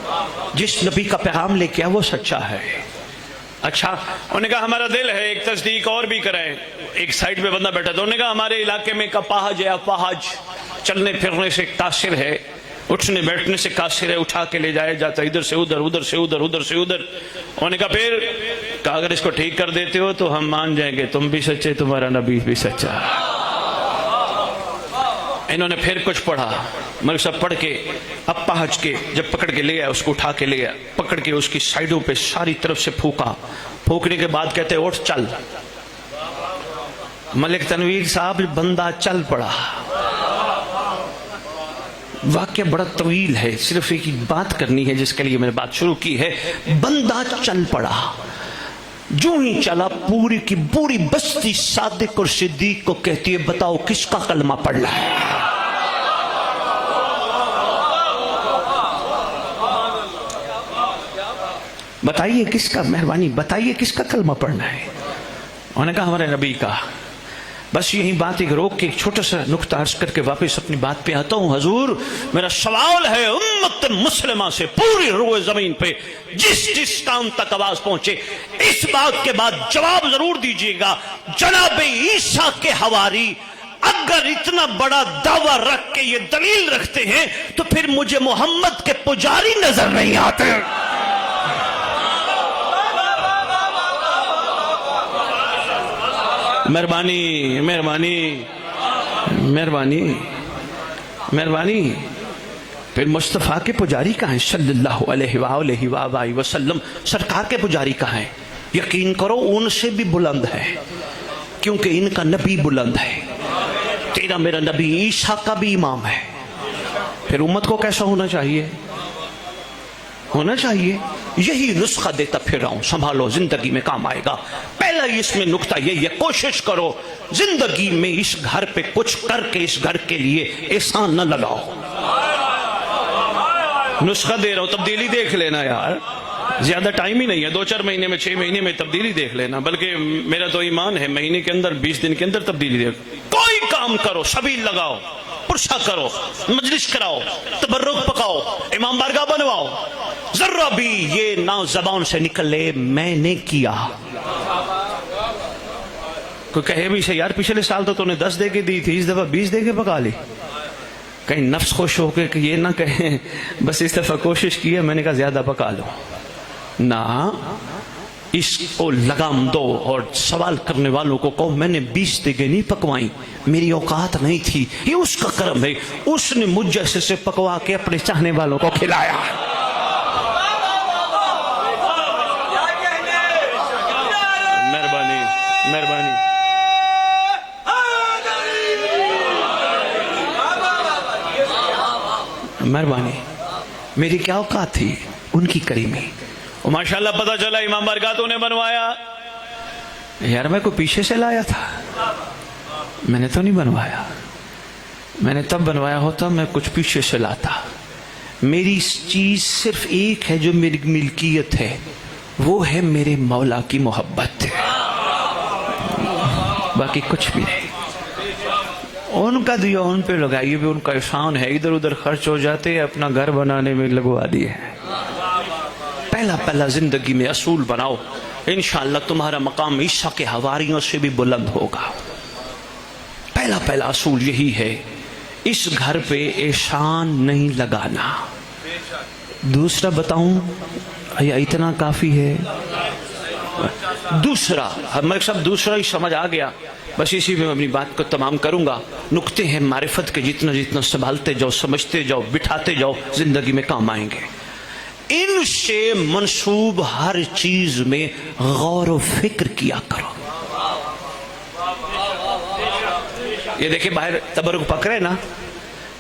جس نبی کا پیغام لے کے آیا وہ سچا ہے. اچھا, انہوں نے کہا ہمارا دل ہے ایک تصدیق اور بھی کریں. ایک سائڈ پہ بندہ بیٹھا تھا, انہوں نے کہا ہمارے علاقے میں کا پاہج ہے, اپاہج, چلنے پھرنے سے قاصر ہے, اٹھنے بیٹھنے سے قاصر ہے, اٹھا کے لے جایا جاتا ادھر سے ادھر, ادھر سے ادھر, ادھر سے ادھر. انہوں نے کہا پھر, کہا اگر اس کو ٹھیک کر دیتے ہو تو ہم مان جائیں گے تم بھی سچے, تمہارا نبی بھی سچا. انہوں نے پھر کچھ پڑھا, مگر سب پڑھ کے اپاہج کے جب پکڑ کے لے گیا, اس کو اٹھا کے لے گیا, پکڑ کے اس کی سائڈوں پہ ساری طرف سے پھونکا. پھونکنے کے بعد کہتے اٹھ چل. ملک تنویر صاحب بندہ چل پڑا. واقعہ بڑا طویل ہے, صرف ایک بات کرنی ہے جس کے لیے میں نے بات شروع کی ہے. بندہ چل پڑا, جو ہی چلا پوری کی پوری بستی صادق اور صدیق کو کہتی ہے بتاؤ کس کا کلمہ پڑھ رہا ہے؟ بتائیے کس کا, مہربانی بتائیے کس کا کلمہ پڑھنا ہے؟ انہوں نے کہا ہمارے نبی کا. بس یہی بات ایک روک کے ایک چھوٹا سا نقطہ عرض کر کے واپس اپنی بات پہ آتا ہوں. حضور میرا سوال ہے امت مسلمہ سے پوری روئے زمین پہ جس کام تک آواز پہنچے, اس بات کے بعد جواب ضرور دیجیے گا. جناب عیسیٰ کے حواری اگر اتنا بڑا دعویٰ رکھ کے یہ دلیل رکھتے ہیں تو پھر مجھے محمد کے پجاری نظر نہیں آتے. مہربانی مہربانی مہربانی مہربانی. پھر مصطفیٰ کے پجاری کہاں ہیں صلی اللہ علیہ وآلہ وآلہ وسلم؟ سرکار کے پجاری کہاں ہیں؟ یقین کرو ان سے بھی بلند ہے، کیونکہ ان کا نبی بلند ہے. تیرا میرا نبی عیسیٰ کا بھی امام ہے. پھر امت کو کیسا ہونا چاہیے؟ ہونا چاہیے یہی نسخہ دیتا پھر رہا ہوں، سنبھالو، زندگی میں کام آئے گا. پہلا اس میں نکتہ یہی ہے، کوشش کرو زندگی میں اس گھر پہ کچھ کر کے اس گھر کے لیے احسان نہ لگاؤ. نسخہ دے رہا ہوں، تبدیلی دیکھ لینا یار. زیادہ ٹائم ہی نہیں ہے، 2-4 مہینے میں 6 مہینے میں تبدیلی دیکھ لینا. بلکہ میرا تو ایمان ہے مہینے کے اندر 20 دن کے اندر تبدیلی دیکھ. کوئی کام کرو، سبیل لگاؤ، پرسہ کرو، مجلس کراؤ، تبرک پکاؤ، امام بارگاہ بنواؤ. ذرا بھی یہ نہ زبان سے نکلے میں نے کیا. کوئی کہے بھی سے یار پچھلے سال تو نے 10 دے کے دی تھی، اس دفعہ 20 دے کے پکا لی. کہیں نفس خوش ہو کے کہ یہ نہ کہیں بس اس دفعہ کوشش کی ہے میں نے کہا زیادہ پکا لو. نہ، اس کو لگام دو اور سوال کرنے والوں کو کہو میں نے 20 دیگیں نہیں پکوائیں، میری اوقات نہیں تھی. یہ اس کا کرم ہے، اس نے مجھ جیسے سے پکوا کے اپنے چاہنے والوں کو کھلایا. مہربانی مہربانی. مہربانی. میری کیا اوقات تھی، ان کی کریمی. اور ماشاءاللہ پتہ چلا امام بارگاہ تو نے بنوایا. یار میں کوئی پیچھے سے لایا تھا، میں نے تو نہیں بنوایا. میں نے تب بنوایا ہوتا میں کچھ پیچھے سے لاتا. میری چیز صرف ایک ہے جو میری ملکیت ہے، وہ ہے میرے مولا کی محبت. باقی کچھ بھی نہیں. ان کا دیا ان پہ لگائیے بھی ان کا احسان ہے. ادھر ادھر خرچ ہو جاتے اپنا گھر بنانے میں لگوا دیے. پہلا زندگی میں اصول بناؤ، انشاءاللہ تمہارا مقام عیسیٰ کے حواریوں سے بھی بلند ہوگا. پہلا اصول یہی ہے، اس گھر پہ احسان نہیں لگانا. دوسرا بتاؤں یا اتنا کافی ہے؟ دوسرا ہمارے سب دوسرا ہی سمجھ آ گیا، بس اسی میں اپنی بات کو تمام کروں گا. نکتے ہیں معرفت کے، جتنا سنبھالتے جاؤ، سمجھتے جاؤ، بٹھاتے جاؤ، زندگی میں کام آئیں گے. ان سے منسوب ہر چیز میں غور و فکر کیا کرو. یہ دیکھیں باہر تبرک پک رہے نا،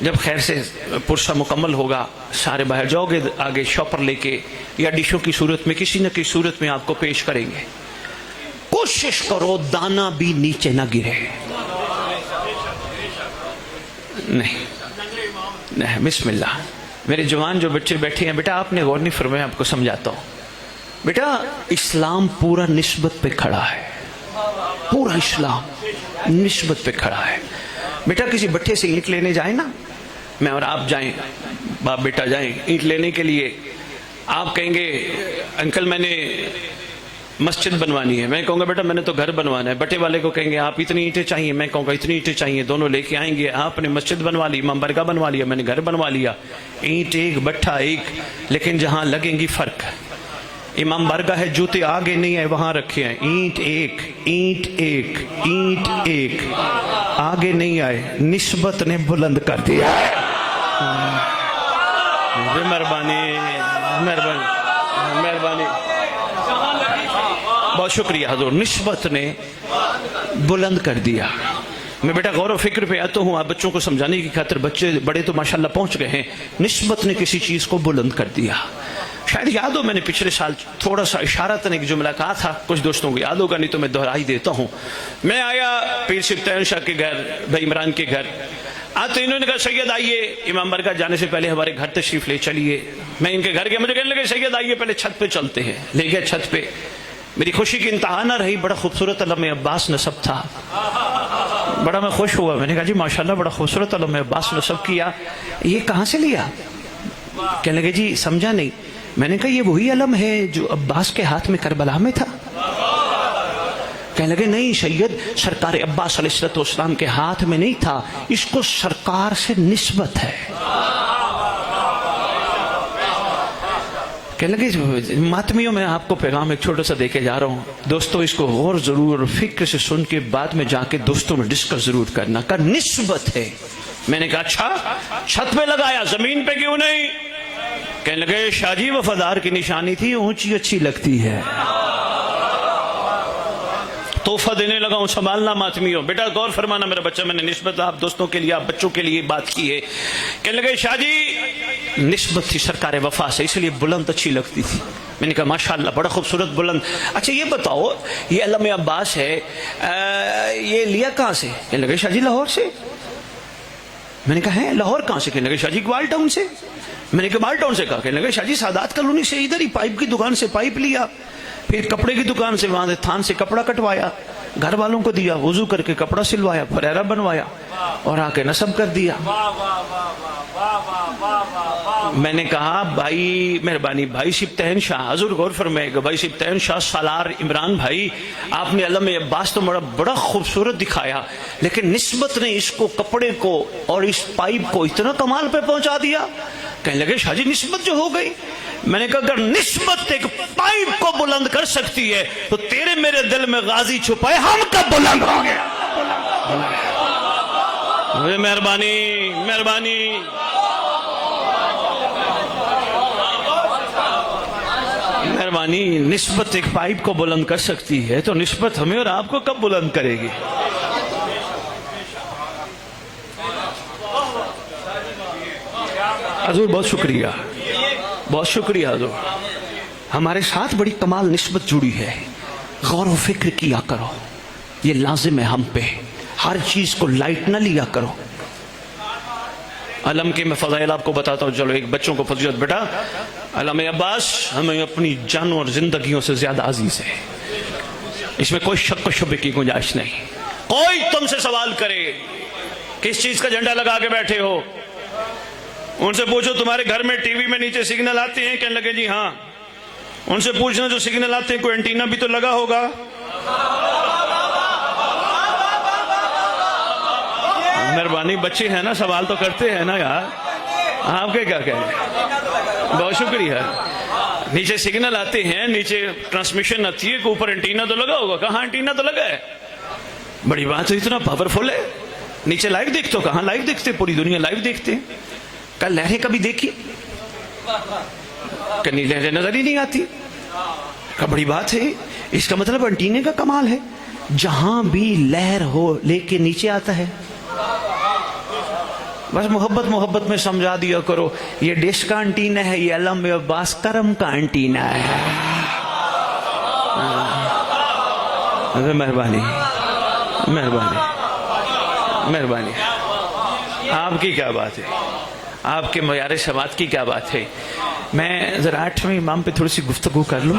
جب خیر سے پرسہ مکمل ہوگا سارے باہر جاؤ گے، آگے شاپر لے کے یا ڈشوں کی صورت میں کسی نہ کسی صورت میں آپ کو پیش کریں گے. کوشش کرو دانا بھی نیچے نہ گرے. نہیں بسم اللہ. میرے جوان جو بچے بیٹھے ہیں، بیٹا آپ نے غور نہیں فرمایا، آپ کو سمجھاتا ہوں. بیٹا اسلام پورا نسبت پہ کھڑا ہے، پورا اسلام نسبت پہ کھڑا ہے. بیٹا کسی بٹھے سے اینٹ لینے جائیں نا، میں اور آپ جائیں، باپ بیٹا جائیں اینٹ لینے کے لیے، آپ کہیں گے انکل میں نے مسجد بنوانی ہے، میں کہوں گا بیٹا میں نے تو گھر بنوانا ہے. بٹے والے کو کہیں گے آپ اتنی اینٹیں چاہیے، میں کہوں گا اتنی اینٹیں چاہیے. دونوں لے کے آئیں گے، آپ نے مسجد بنوا لی، امام بارگاہ بنوا لیا، میں نے گھر بنوا لیا. اینٹ ایک، بٹھا ایک، لیکن جہاں لگیں گی فرق. امام بارگاہ ہے، جوتے آگے نہیں ہے وہاں رکھے ہیں. اینٹ ایک، اینٹ ایک، اینٹ ایک، آگے نہیں آئے، نسبت نے بلند کر دیا. مہربانی مہربانی مہربانی. بہت شکریہ حضور، نسبت نے بلند کر دیا. میں بیٹا غور و فکر پہ آتا ہوں، آپ بچوں کو سمجھانے کی خاطر. بچے بڑے تو ماشاءاللہ پہنچ گئے ہیں. نسبت نے کسی چیز کو بلند کر دیا. شاید یاد ہو میں نے پچھلے سال تھوڑا سا اشارتاً ایک جملہ کہا تھا، کچھ دوستوں کو یاد ہوگا، نہیں تو میں دہرائی دیتا ہوں. میں آیا پیر سبطین شاہ کے گھر، بھائی عمران کے گھر. آتے انہوں نے کہا سید آئیے، امام بارگاہ جانے سے پہلے ہمارے گھر تشریف لے چلیے. میں ان کے گھر گیا، مجھے کہنے لگے سید آئیے پہلے چھت پہ چلتے ہیں. لے گیا چھت پہ. میری خوشی کی انتہا نہ رہی، بڑا خوبصورت علم عباس نسب تھا. بڑا میں خوش ہوا. میں نے کہا جی ماشاءاللہ بڑا خوبصورت علم عباس نسب کیا، یہ کہاں سے لیا؟ کہنے لگے جی سمجھا نہیں. میں نے کہا یہ وہی علم ہے جو عباس کے ہاتھ میں کربلا میں تھا. کہنے لگے نہیں سید، سرکار عباس علیہ السلام کے ہاتھ میں نہیں تھا، اس کو سرکار سے نسبت ہے. کہنے لگے ماتمیوں میں آپ کو پیغام ایک چھوٹا سا دے کے جا رہا ہوں دوستوں، اس کو غور ضرور اور فکر سے سن کے بعد میں جا کے دوستوں میں ڈسکس ضرور کرنا کا نسبت ہے۔ میں نے کہا اچھا چھت پہ لگایا زمین پہ کیوں نہیں؟ کہنے لگے شاہ جی وفادار کی نشانی تھی، اونچی اچھی لگتی ہے۔ تحفہ دینے لگا ہوں، سنبھالنا ماتمیوں، بیٹا غور فرمانا میرا بچہ، میں نے نسبت آپ دوستوں کے لیے آپ بچوں کے لیے بات کی ہے۔ کہنے لگے شاہ جی نسبت تھی سرکار وفا سے، اس لیے بلند اچھی لگتی تھی۔ میں نے کہا ماشاءاللہ بڑا خوبصورت بلند۔ اچھا یہ بتاؤ یہ علم عباس ہے یہ لیا کہاں سے؟ کہنے لگے شاہ جی لاہور سے۔ میں نے کہا ہے لاہور کہاں سے؟ کہنے لگے شاہ جی اقبال ٹاؤن سے۔ میں نے اقبال ٹاؤن سے کہا؟ کہنے لگے شاہ جی سادات کالونی سے، ادھر ہی پائپ کی دکان سے پائپ لیا، پھر کپڑے کی دکان سے وہاں سے تھان سے کپڑا کٹوایا، گھر والوں کو دیا، وضو کر کے کپڑا سلوایا، پریرا بنوایا اور آ کے نصب کر دیا۔ میں نے کہا بھائی مہربانی بھائی سبتہن شاہ، حضور غور فرمائے گا، بھائی سبتہن شاہ سالار عمران بھائی، آپ نے علم عباس تو بڑا خوبصورت دکھایا، لیکن نسبت نے اس کو کپڑے کو اور اس پائپ کو اتنا کمال پہ پہنچا دیا۔ کہنے لگے شاہ جی نسبت جو ہو گئی۔ میں نے کہا اگر نسبت ایک پائپ کو بلند کر سکتی ہے تو تیرے میرے دل میں غازی چھپائے ہم کب بلند ہو گیا؟ مہربانی مہربانی مہربانی، نسبت ایک پائپ کو بلند کر سکتی ہے تو نسبت ہمیں اور آپ کو کب بلند کرے گی؟ حضور بہت شکریہ، بہت شکریہ حضور، ہمارے ساتھ بڑی کمال نسبت جڑی ہے۔ غور و فکر کیا کرو، یہ لازم ہے ہم پہ، ہر چیز کو لائٹ نہ لیا کرو۔ علم کے میں فضائل آپ کو بتاتا ہوں، چلو ایک بچوں کو فضیلت، بیٹا علم عباس ہمیں اپنی جانوں اور زندگیوں سے زیادہ عزیز ہے، اس میں کوئی شک و شبے کی گنجائش نہیں۔ کوئی تم سے سوال کرے کس چیز کا جھنڈا لگا کے بیٹھے ہو، ان سے پوچھو تمہارے گھر میں ٹی وی میں نیچے سگنل آتے ہیں؟ کہنے لگے جی ہاں۔ ان سے پوچھنا جو سگنل آتے ہیں کوئی اینٹینا بھی تو لگا ہوگا؟ مہربانی بچے ہیں نا سوال تو کرتے ہیں نا یار، آپ کے کیا کہیں؟ بہت شکریہ۔ نیچے سگنل آتے ہیں، نیچے ٹرانسمیشن آتی ہے کہ اوپر اینٹینا تو لگا ہوگا؟ کہاں اینٹینا تو لگا ہے، بڑی بات ہے، اتنا پاورفل ہے۔ نیچے لائیو دیکھتے ہو؟ کہاں لائیو دیکھتے، پوری دنیا لائیو دیکھتے۔ کل لہریں کبھی دیکھی؟ کنی لہریں نظر ہی نہیں آتی۔ بڑی بات ہے، اس کا مطلب انٹینے کا کمال ہے، جہاں بھی لہر ہو لے کے نیچے آتا ہے۔ بس محبت میں سمجھا دیا کرو یہ ڈش کا انٹینا ہے، یہ علم عباس کرم کا انٹینا ہے۔ مہربانی مہربانی مہربانی، آپ کی کیا بات ہے، آپ کے معیار سماعت کی کیا بات ہے۔ میں ذرا 8ویں امام پہ تھوڑی سی گفتگو کر لوں،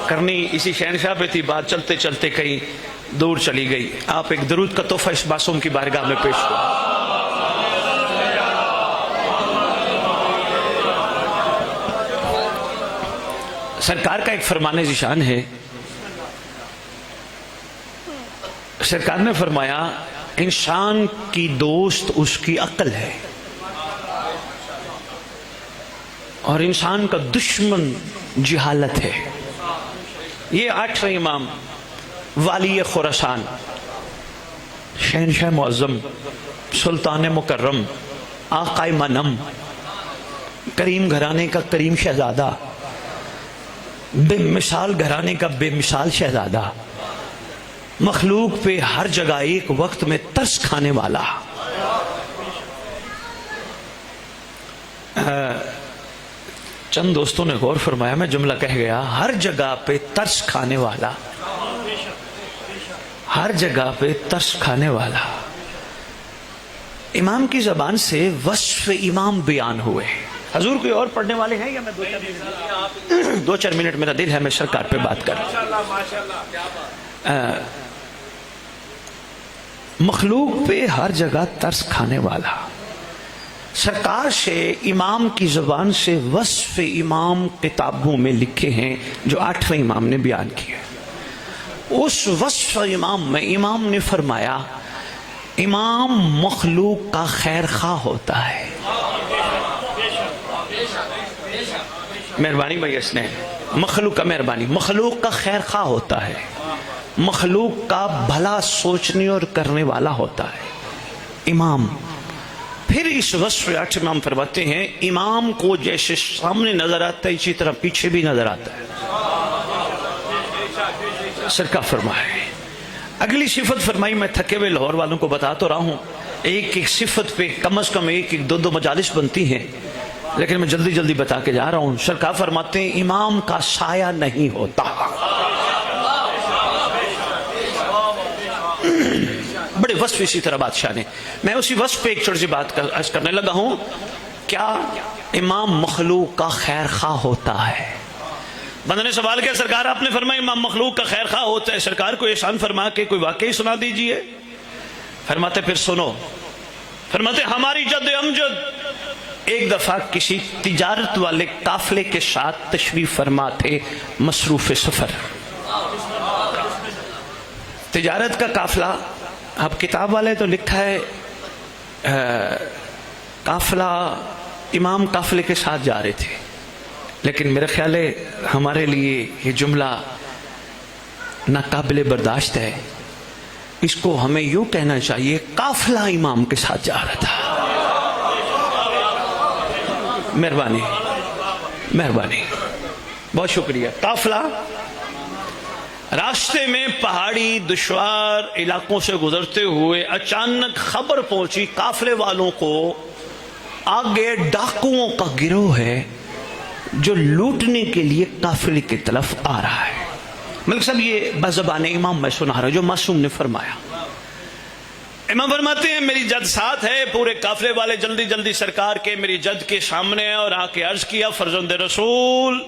کرنی اسی شہنشاہ پہ تھی، بات چلتے چلتے کہیں دور چلی گئی۔ آپ ایک درود کا تحفہ اس معصوم کی بارگاہ میں پیش کرو۔ سرکار کا ایک فرمان ذیشان ہے، سرکار نے فرمایا انسان کی دوست اس کی عقل ہے اور انسان کا دشمن جہالت ہے۔ یہ 8ویں امام والی خراسان شہنشاہ معظم سلطان مکرم آقا منم کریم گھرانے کا کریم شہزادہ، بے مثال گھرانے کا بے مثال شہزادہ، مخلوق پہ ہر جگہ ایک وقت میں ترس کھانے والا، چند دوستوں نے غور فرمایا، میں جملہ کہہ گیا، ہر جگہ پہ ترس کھانے والا، ہر جگہ پہ ترس کھانے والا۔ امام کی زبان سے وصف امام بیان ہوئے۔ حضور کوئی اور پڑھنے والے ہیں یا میں 2-4 منٹ میرا دل ہے میں سرکار پہ بات کر۔ مخلوق پہ ہر جگہ ترس کھانے والا، سرکار سے امام کی زبان سے وصف امام کتابوں میں لکھے ہیں جو 8ویں امام نے بیان کیا۔ اس وصف امام میں امام نے فرمایا امام مخلوق کا خیر خواہ ہوتا ہے۔ مہربانی بھائی اس نے مخلوق کا مہربانی، مخلوق کا خیر خواہ ہوتا ہے، مخلوق کا بھلا سوچنے اور کرنے والا ہوتا ہے امام۔ پھر اس وصف آٹھ امام فرماتے ہیں امام کو جیسے سامنے نظر آتا ہے اسی طرح پیچھے بھی نظر آتا ہے۔ سرکار فرمائے اگلی صفت فرمائی، میں تھکے ہوئے لاہور والوں کو بتا تو رہا ہوں، ایک ایک صفت پہ کم از کم ایک ایک دو دو مجالس بنتی ہیں، لیکن میں جلدی جلدی بتا کے جا رہا ہوں۔ سرکار فرماتے ہیں امام کا سایہ نہیں ہوتا۔ بڑے وصف اسی طرح بادشاہ نے، میں اسی وصف پہ ایک چھوٹی سی بات عرض کرنے لگا ہوں۔ کیا امام مخلوق کا خیر خواہ ہوتا ہے؟ بندہ نے سوال کیا سرکار آپ نے فرمایا امام مخلوق کا خیر خواہ ہوتا ہے، سرکار کو احسان فرما کے کوئی واقعی سنا دیجئے۔ فرماتے پھر سنو، فرماتے ہماری جد امجد ایک دفعہ کسی تجارت والے قافلے کے ساتھ تشریف فرما تھے، مصروف سفر، تجارت کا قافلہ۔ اب کتاب والے تو لکھا ہے قافلہ، امام قافلے کے ساتھ جا رہے تھے، لیکن میرا خیال ہے ہمارے لیے یہ جملہ ناقابل برداشت ہے، اس کو ہمیں یوں کہنا چاہیے قافلہ امام کے ساتھ جا رہا تھا۔ مہربانی مہربانی، بہت شکریہ۔ قافلہ راستے میں پہاڑی دشوار علاقوں سے گزرتے ہوئے اچانک خبر پہنچی قافلے والوں کو آگے ڈاکوؤں کا گروہ ہے جو لوٹنے کے لیے قافلے کی طرف آ رہا ہے۔ ملک صاحب یہ بزبان امام میں سنا رہا جو معصوم نے فرمایا۔ امام فرماتے ہیں میری جد ساتھ ہے، پورے قافلے والے جلدی جلدی سرکار کے میری جد کے سامنے اور آ کے عرض کیا فرزند رسول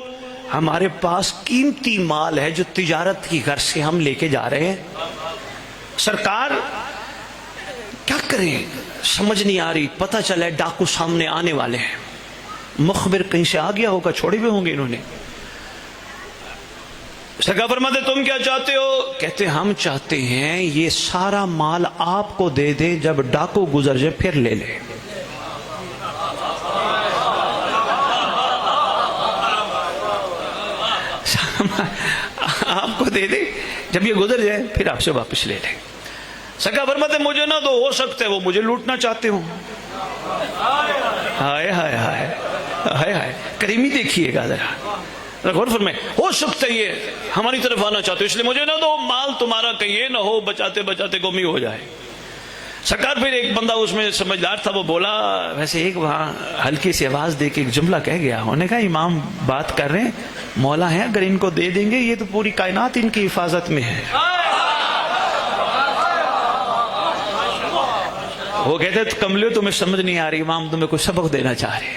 ہمارے پاس قیمتی مال ہے جو تجارت کی غرض سے ہم لے کے جا رہے ہیں، سرکار کیا کریں سمجھ نہیں آ رہی، پتہ چلا ہے ڈاکو سامنے آنے والے ہیں، مخبر کہیں سے آ گیا ہوگا، چھوڑے ہوئے ہوں گے انہوں نے۔ سرکار فرماتے تم کیا چاہتے ہو؟ کہتے ہم چاہتے ہیں یہ سارا مال آپ کو دے دیں، جب ڈاکو گزر جائے پھر لے لیں۔ آپ کو دے دیں، جب یہ گزر جائے پھر آپ سے واپس لے لیں۔ سرکار فرماتے مجھے نہ دو، ہو سکتا ہے وہ مجھے لوٹنا چاہتے ہوں۔ ہائے ہائے ہائے ہائے ہائے، کریمی دیکھیے گا ذرا، غور فرمائے، ہو سکتا ہے یہ ہماری طرف آنا چاہتے ہو اس لیے مجھے نہ دو، مال تمہارا کہیں یہ نہ ہو بچاتے بچاتے گم ہی ہو جائے۔ سرکار پھر ایک بندہ اس میں سمجھدار تھا، وہ بولا ویسے ایک وہاں ہلکی سی آواز دے کے ایک جملہ کہہ گیا، انہوں نے کہا امام بات کر رہے ہیں مولا ہیں، اگر ان کو دے دیں گے یہ تو پوری کائنات ان کی حفاظت میں ہے۔ وہ کہتے کملیو تمہیں سمجھ نہیں آ رہی، امام تمہیں کوئی سبق دینا چاہ رہے۔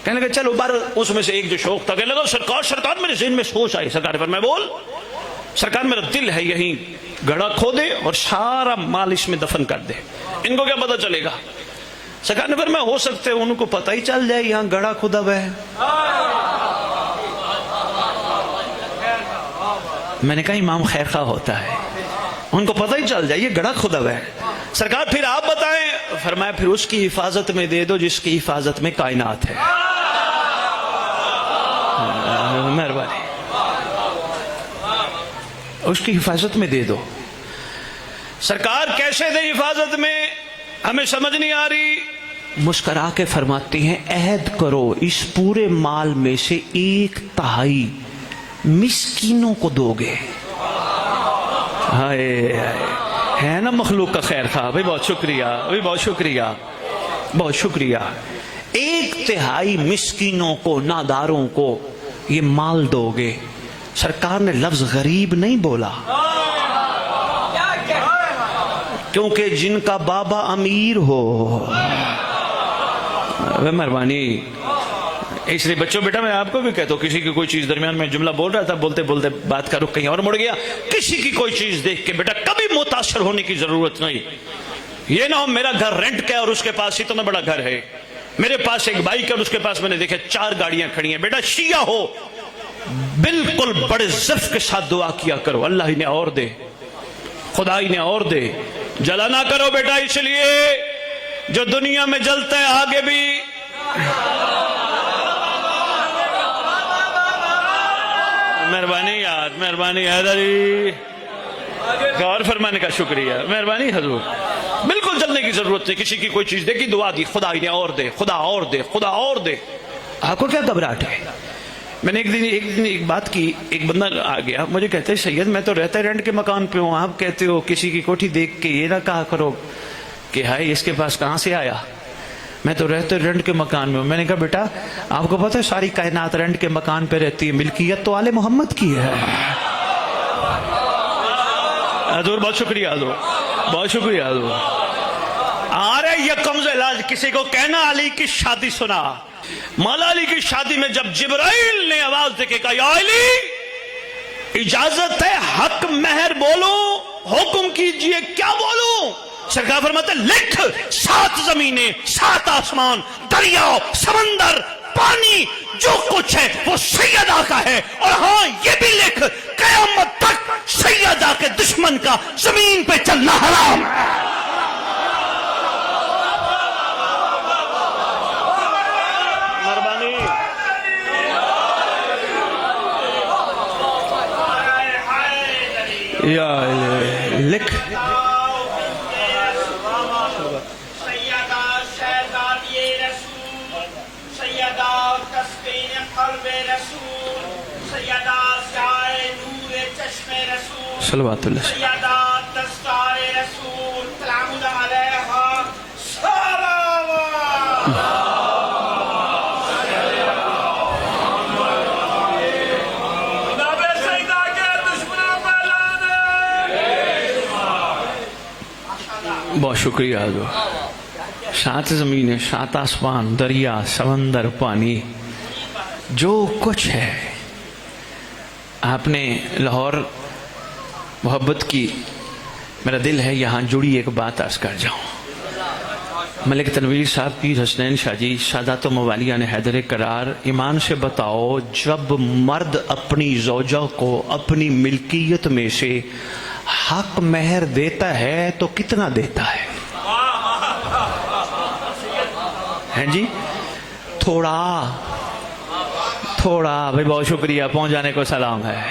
کہنے لگا چلو بار اس میں سے ایک جو شوق تھا، کہنے لگا سرکار میرے ذہن میں سوچ آئی، سرکار پر میں بول سرکار میرا دل ہے یہیں گڑھا کھودے اور سارا مال اس میں دفن کر دے، ان کو کیا پتہ چلے گا؟ سرکار نے فرمایا ہو سکتے ان کو پتہ ہی چل جائے یہاں گڑھا کھودا ہوا ہے۔ میں نے کہا امام خیر خواہ ہوتا ہے، ان کو پتہ ہی چل جائے یہ گڑھا کھودا ہوا ہے۔ سرکار پھر آپ بتائیں؟ فرمایا پھر اس کی حفاظت میں دے دو جس کی حفاظت میں کائنات ہے۔ مہربانی، اس کی حفاظت میں دے دو۔ سرکار کیسے دے حفاظت میں ہمیں سمجھ نہیں آ رہی۔ مسکرا کے فرماتے ہیں عہد کرو اس پورے مال میں سے 1/3 مسکینوں کو دو گے۔ ہائے ہے نا مخلوق کا خیر خواہ، بھائی بہت شکریہ، بھائی بہت شکریہ، بہت شکریہ۔ 1/3 مسکینوں کو، ناداروں کو یہ مال دو گے۔ سرکار نے لفظ غریب نہیں بولا، کیونکہ جن کا بابا امیر ہو، مہربانی، اس لیے بچوں بیٹا میں آپ کو بھی کہتا ہوں کسی کی کوئی چیز درمیان میں جملہ بول رہا تھا، بولتے بولتے بات کا رخ کہیں اور مڑ گیا، کسی کی کوئی چیز دیکھ کے بیٹا کبھی متاثر ہونے کی ضرورت نہیں۔ یہ نہ ہو میرا گھر رینٹ کا ہے اور اس کے پاس اتنا بڑا گھر ہے، میرے پاس ایک بائک ہے اور اس کے پاس میں نے دیکھا 4 گاڑیاں کھڑی ہیں، بیٹا شیعہ ہو بالکل بڑے ضعف کے ساتھ دعا کیا کرو اللہ ہی نے اور دے، خدا ہی نے اور دے، جلا نہ کرو بیٹا، اس لیے جو دنیا میں جلتا ہے آگے بھی مہربانی یار، مہربانی حیدری، غور فرمانے کا شکریہ، مہربانی حضور۔ بالکل جلنے کی ضرورت نہیں، کسی کی کوئی چیز دیکھی دعا دی، خدا انہیں اور دے، خدا اور دے، خدا اور دے، آپ کو کیا گھبراہٹ ہے؟ میں نے ایک دن ایک بات کی، ایک بندہ آ گیا مجھے کہتے ہیں سید میں تو رہتا ہے رینٹ کے مکان پہ ہوں، آپ کہتے ہو کسی کی کوٹھی دیکھ کے یہ نہ کہا کرو کہ ہائے اس کے پاس کہاں سے آیا، میں تو رہتے رینٹ کے مکان میں ہوں۔ میں نے کہا بیٹا آپ کو پتہ ہے ساری کائنات رینٹ کے مکان پہ رہتی ہے، ملکیت تو آل محمد کی ہے۔ حضور بہت شکریہ، حضور بہت شکریہ، حضور۔ آرے یکم ذی الحج کسی کو کہنا علی کی شادی سنا، مولا علی کی شادی میں جب جبرائیل نے آواز دے کے کہا یا علی اجازت ہے حق مہر بولو، حکم کیجئے، کیا بولوں؟ سرکار فرماتے لکھ 7 زمینیں، 7 آسمان، دریا، سمندر، پانی، جو کچھ ہے وہ سیدہ کا ہے، اور ہاں یہ بھی لکھ قیامت تک سیدہ کے دشمن کا زمین پہ چلنا حرام ہے۔ مہربانی یا لکھ صلوات اللہ بہت شکریہ حضور۔ 7 زمینیں، 7 آسمان، دریا، سمندر، پانی، جو کچھ ہے آپ نے لاہور محبت کی، میرا دل ہے یہاں جڑی ایک بات عرض کر جاؤں۔ ملک تنویر صاحب پیر حسنین شاہ جی سادات و موالیہ نے حیدر کرار، ایمان سے بتاؤ جب مرد اپنی زوجہ کو اپنی ملکیت میں سے حق مہر دیتا ہے تو کتنا دیتا ہے؟ ہیں جی تھوڑا بھائی بہت شکریہ، پہنچ جانے کو سلام ہے۔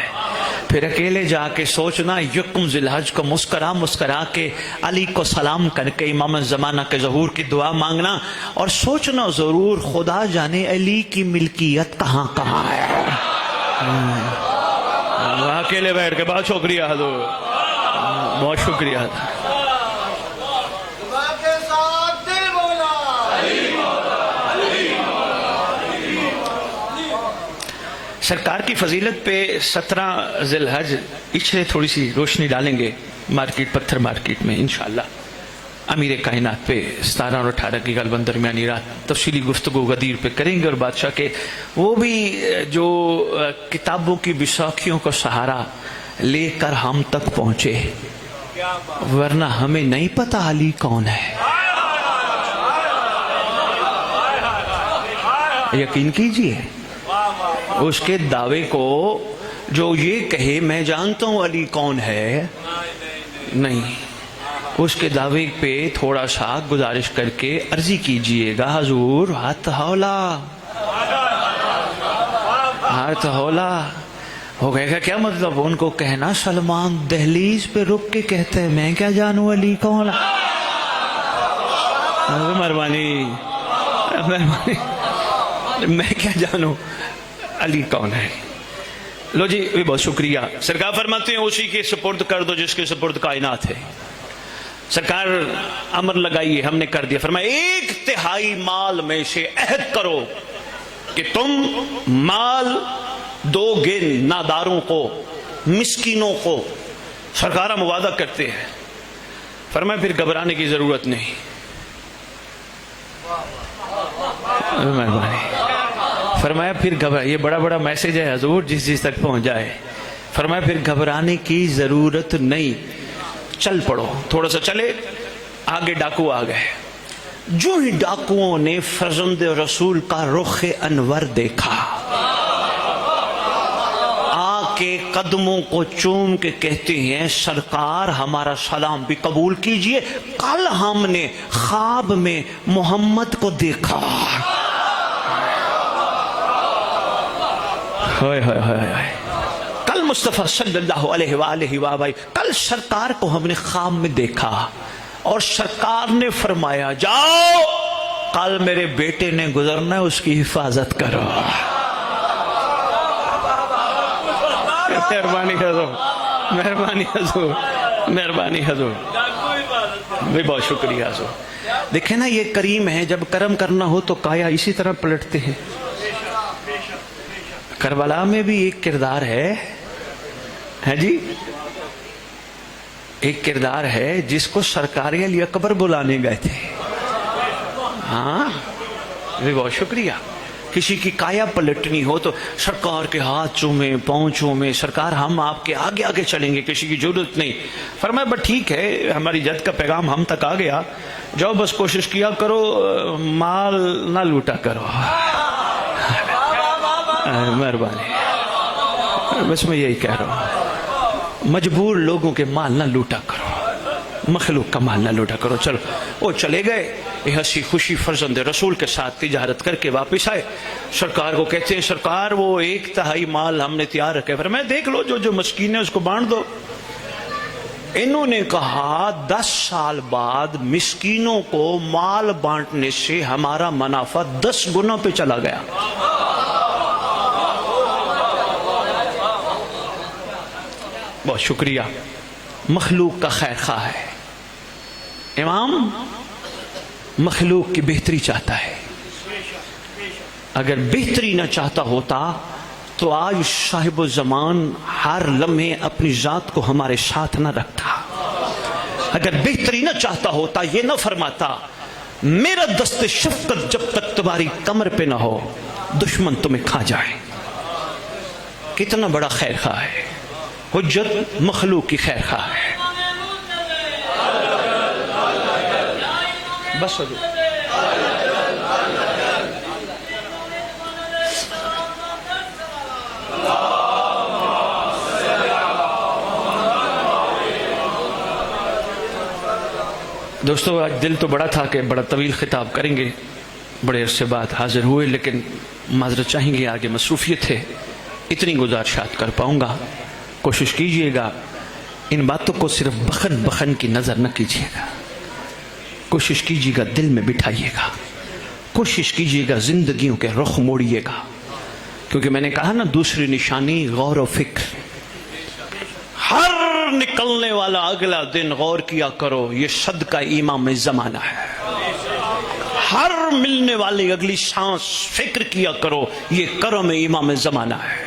پھر اکیلے جا کے سوچنا یکم ذی الحج کو مسکرا کے علی کو سلام کر کے امام زمانہ کے ظہور کی دعا مانگنا، اور سوچنا ضرور خدا جانے علی کی ملکیت کہاں کہاں ہے۔ اکیلے بیٹھ کے بہت شکریہ حضور، بہت شکریہ حضور۔ سرکار کی فضیلت پہ 17 ذی الحج پچھلے تھوڑی سی روشنی ڈالیں گے پتھر مارکیٹ میں انشاءاللہ۔ امیر کائنات پہ 17 اور 18 کی غالباً درمیانی رات تفصیلی گفتگو غدیر پہ کریں گے، اور بادشاہ کے وہ بھی جو کتابوں کی بساکھیوں کو سہارا لے کر ہم تک پہنچے، ورنہ ہمیں نہیں پتا علی کون ہے۔ یقین کیجئے اس کے دعوے کو، جو یہ کہے میں جانتا ہوں علی کون ہے، نہیں، اس کے دعوے پہ تھوڑا سا گزارش کر کے عرضی کیجئے گا حضور ہاتھ ہولا ہو گئے گا، کیا مطلب ان کو کہنا سلمان دہلیز پہ رک کے کہتے ہیں میں کیا جانوں علی کون ہے۔ مہربانی میں کیا جانوں علی کون ہے۔ لو جی بہت شکریہ۔ سرکار فرماتے ہیں اسی کے سپرد کر دو جس کے سپرد کائنات ہے۔ سرکار امر لگائیے، ہم نے کر دیا۔ فرمایا 1/3 مال میں سے عہد کرو کہ تم مال دو گے ناداروں کو، مسکینوں کو۔ سرکار ہم وعدہ کرتے ہیں۔ فرمایا پھر گھبرانے کی ضرورت نہیں۔ مہربانی۔ فرمایا پھر یہ بڑا میسج ہے حضور جس تک پہنچ جائے۔ فرمایا پھر گھبرانے کی ضرورت نہیں، چل پڑو۔ تھوڑا سا چلے، آگے ڈاکو آ گئے۔ جو ہی ڈاکوؤں نے فرزند رسول کا رخ انور دیکھا، آ کے قدموں کو چوم کے کہتے ہیں سرکار ہمارا سلام بھی قبول کیجئے، کل ہم نے خواب میں محمد کو دیکھا۔ مصطفیٰ صلی اللہ علیہ وآلہ وآلہ، کل سرکار کو ہم نے خواب میں دیکھا اور سرکار نے فرمایا جاؤ کل میرے بیٹے نے گزرنا ہے، اس کی حفاظت کرو۔ مہربانی حضور، مہربانی حضور، مہربانی حضور، بھی بہت شکریہ حضور۔ دیکھیں نا یہ کریم ہے، جب کرم کرنا ہو تو کایا اسی طرح پلٹتے ہیں۔ کربلا میں بھی ایک کردار ہے جی، ایک کردار ہے جس کو سرکار علی اکبر بلانے گئے تھے۔ ہاں بھی بہت شکریہ۔ کسی کی کایا پلٹنی ہو تو سرکار کے ہاتھ چومیں، پاؤں چومیں، سرکار ہم آپ کے آگے آگے چلیں گے، کسی کی ضرورت نہیں۔ فرمایا بس ٹھیک ہے، ہماری جد کا پیغام ہم تک آ گیا، جاؤ بس کوشش کیا کرو مال نہ لوٹا کرو۔ مہربانی، بس میں یہی کہہ رہا ہوں، مجبور لوگوں کے مال نہ لوٹا کرو، مخلوق کا مال نہ لوٹا کرو۔ چلو وہ چلے گئے، یہ ہنسی خوشی فرزند رسول کے ساتھ تجارت کر کے واپس آئے، سرکار کو کہتے ہیں سرکار وہ 1/3 مال ہم نے تیار رکھے۔ پھر میں دیکھ لو جو مسکین ہے اس کو بانٹ دو۔ انہوں نے کہا 10 سال بعد مسکینوں کو مال بانٹنے سے ہمارا منافع 10 گنا پہ چلا گیا۔ بہت شکریہ۔ مخلوق کا خیر خواہ ہے امام، مخلوق کی بہتری چاہتا ہے۔ اگر بہتری نہ چاہتا ہوتا تو آج صاحب الزمان ہر لمحے اپنی ذات کو ہمارے ساتھ نہ رکھتا۔ اگر بہتری نہ چاہتا ہوتا یہ نہ فرماتا میرا دست شفقت جب تک تمہاری کمر پہ نہ ہو دشمن تمہیں کھا جائے۔ کتنا بڑا خیر خواہ ہے، حجت مخلوق کی خیر خواہ ہے۔ بس حضور۔ دوستو آج دل تو بڑا تھا کہ بڑا طویل خطاب کریں گے، بڑے عرصے بعد حاضر ہوئے، لیکن معذرت چاہیں گے آگے مصروفیت ہے، اتنی گزارشات کر پاؤں گا۔ کوشش کیجئے گا ان باتوں کو صرف بخن بخن کی نظر نہ کیجئے گا، کوشش کیجئے گا دل میں بٹھائیے گا، کوشش کیجئے گا زندگیوں کے رخ موڑیے گا، کیونکہ میں نے کہا نا دوسری نشانی غور و فکر۔ ہر نکلنے والا اگلا دن غور کیا کرو، یہ صدقہ امام زمانہ ہے۔ ہر ملنے والی اگلی سانس فکر کیا کرو، یہ کرم امام زمانہ ہے۔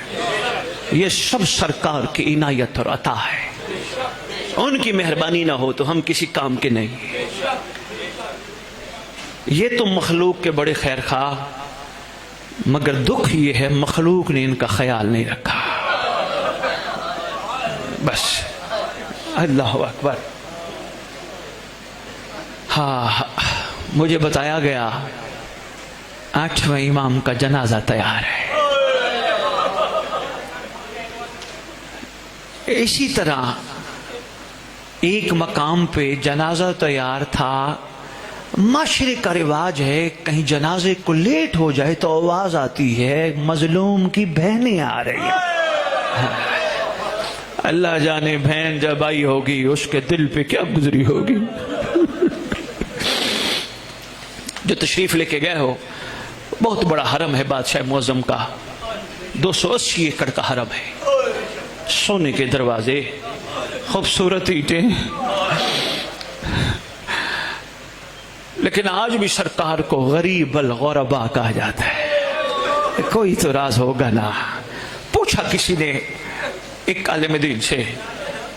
یہ سب سرکار کی عنایت اور عطا ہے، ان کی مہربانی نہ ہو تو ہم کسی کام کے نہیں۔ یہ تو مخلوق کے بڑے خیر خواہ، مگر دکھ یہ ہے مخلوق نے ان کا خیال نہیں رکھا۔ بس اللہ اکبر۔ ہاں مجھے بتایا گیا 8ویں امام کا جنازہ تیار ہے۔ اسی طرح ایک مقام پہ جنازہ تیار تھا، معاشرے کا رواج ہے کہیں جنازے کو لیٹ ہو جائے تو آواز آتی ہے مظلوم کی بہنیں آ رہی ہیں۔ اللہ جانے بہن جب آئی ہوگی اس کے دل پہ کیا گزری ہوگی۔ جو تشریف لے کے گئے ہو، بہت بڑا حرم ہے بادشاہ معظم کا، 280 ایکڑ کا حرم ہے، سونے کے دروازے، خوبصورت اینٹیں، لیکن آج بھی سرکار کو غریب الغربا کہا جاتا ہے۔ کوئی تو راز ہوگا نا۔ پوچھا کسی نے ایک عالم دین سے،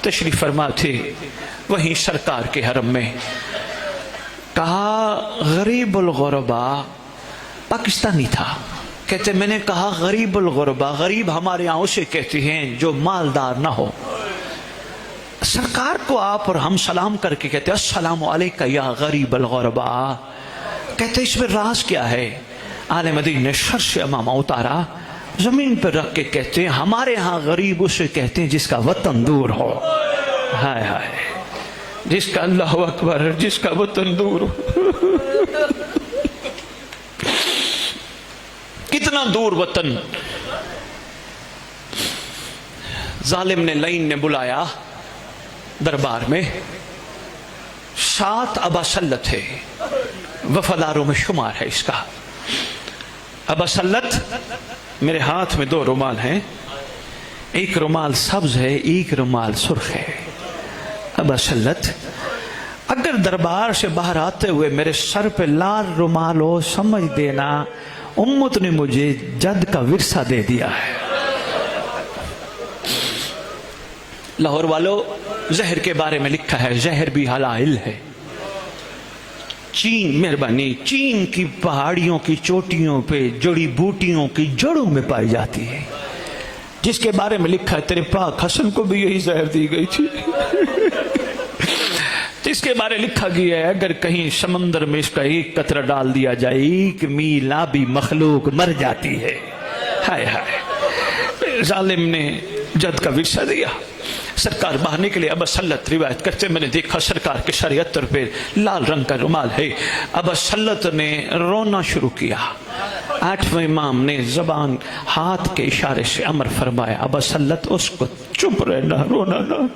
تشریف فرما تھے وہیں سرکار کے حرم میں، کہا غریب الغربا پاکستانی تھا، کہتے میں نے کہا غریب الغربا، غریب ہمارے یہاں اسے کہتے ہیں جو مالدار نہ ہو۔ سرکار کو آپ اور ہم سلام کر کے کہتے السلام علیکہ یا غریب الغربا، کہتے اس میں راز کیا ہے؟ عالم دین نے سر سے امامہ اتارا، زمین پر رکھ کے کہتے ہیں ہمارے ہاں غریب اسے کہتے ہیں جس کا وطن دور ہو۔ ہائے ہائے، جس کا اللہ اکبر، جس کا وطن دور ہو۔ کتنا دور وطن، ظالم نے لعین نے بلایا دربار میں، 7 ابا سلت ہے، وفاداروں میں شمار ہے اس کا۔ ابا سلت، میرے ہاتھ میں 2 رومال ہیں، ایک رومال سبز ہے، ایک رومال سرخ ہے۔ ابا سلت، اگر دربار سے باہر آتے ہوئے میرے سر پہ لال رومال ہو، سمجھ دینا امت نے مجھے جد کا ورثہ دے دیا ہے۔ لاہور والو، زہر کے بارے میں لکھا ہے زہر بھی حلال ہے۔ چین، مہربانی، چین کی پہاڑیوں کی چوٹیوں پہ جڑی بوٹیوں کی جڑوں میں پائی جاتی ہے، جس کے بارے میں لکھا ہے تیرے پاک حسن کو بھی یہی زہر دی گئی تھی۔ جس کے بارے لکھا گیا ہے اگر کہیں سمندر میں اس کا ایک قطرہ ڈال دیا جائے، 1 میل آبی مخلوق مر جاتی ہے۔ ہائے ہائے، ظالم نے جد کا ورثہ دیا۔ سرکار باہر نکلے، ابا سلت روایت کرتے میں نے دیکھا سرکار کے سر عطر پہ لال رنگ کا رومال ہے۔ ابا سلت نے رونا شروع کیا۔ 8ویں امام نے زبان ہاتھ کے اشارے سے امر فرمایا، ابا سلت اس کو چپ رہنا، رونا نہ،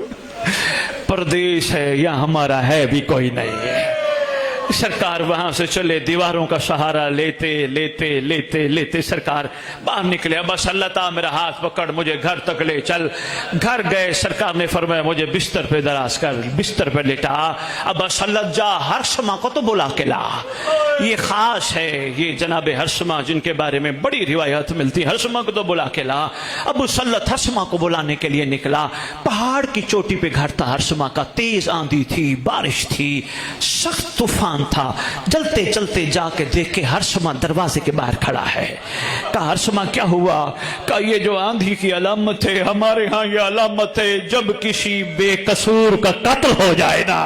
پردیس ہے یا ہمارا ہے بھی کوئی نہیں ہے۔ سرکار وہاں سے چلے، دیواروں کا سہارا لیتے لیتے لیتے لیتے سرکار باہر نکلے۔ ابا سلت آ میرا ہاتھ پکڑ، مجھے گھر تک لے چل۔ گھر گئے، سرکار نے فرمایا مجھے بستر پہ دراز کر، بستر پہ لیٹا۔ ابا سلت جا ہرشمہ کو تو بلا کے لا، یہ خاص ہے، یہ جناب ہرشمہ جن کے بارے میں بڑی روایات ملتی، ہرشمہ کو تو بلا کے لا۔ ابو سلت ہرشمہ کو بلانے کے لیے نکلا۔ پہاڑ کی چوٹی پہ گھر تھا ہرشمہ کا، تیز آندھی تھی، بارش تھی، سخت طوفان تھا۔ چلتے چلتے جا کے دیکھے ہرشمہ دروازے کے باہر کھڑا ہے۔ کہا ہرشمہ کیا ہوا؟ کہا یہ جو آندھی کی علامت ہے، ہمارے ہاں یہ علامت ہے جب کسی بے قصور کا قتل ہو جائے نا،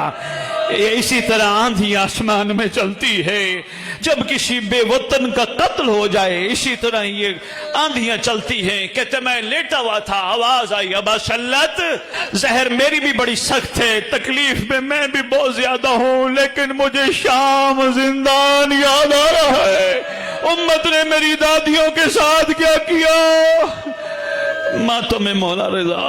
اسی طرح آندھی آسمان میں چلتی ہے، جب کسی بے وطن کا قتل ہو جائے اسی طرح یہ آندھیاں چلتی ہیں۔ کہتے میں لیٹا ہوا تھا، آواز آئی ابا سلت زہر میری بھی بڑی سخت ہے، تکلیف میں بھی بہت زیادہ ہوں، لیکن مجھے شام زندان یاد آ رہا ہے، امت نے میری دادیوں کے ساتھ کیا کیا۔ ماتم مولا رضا۔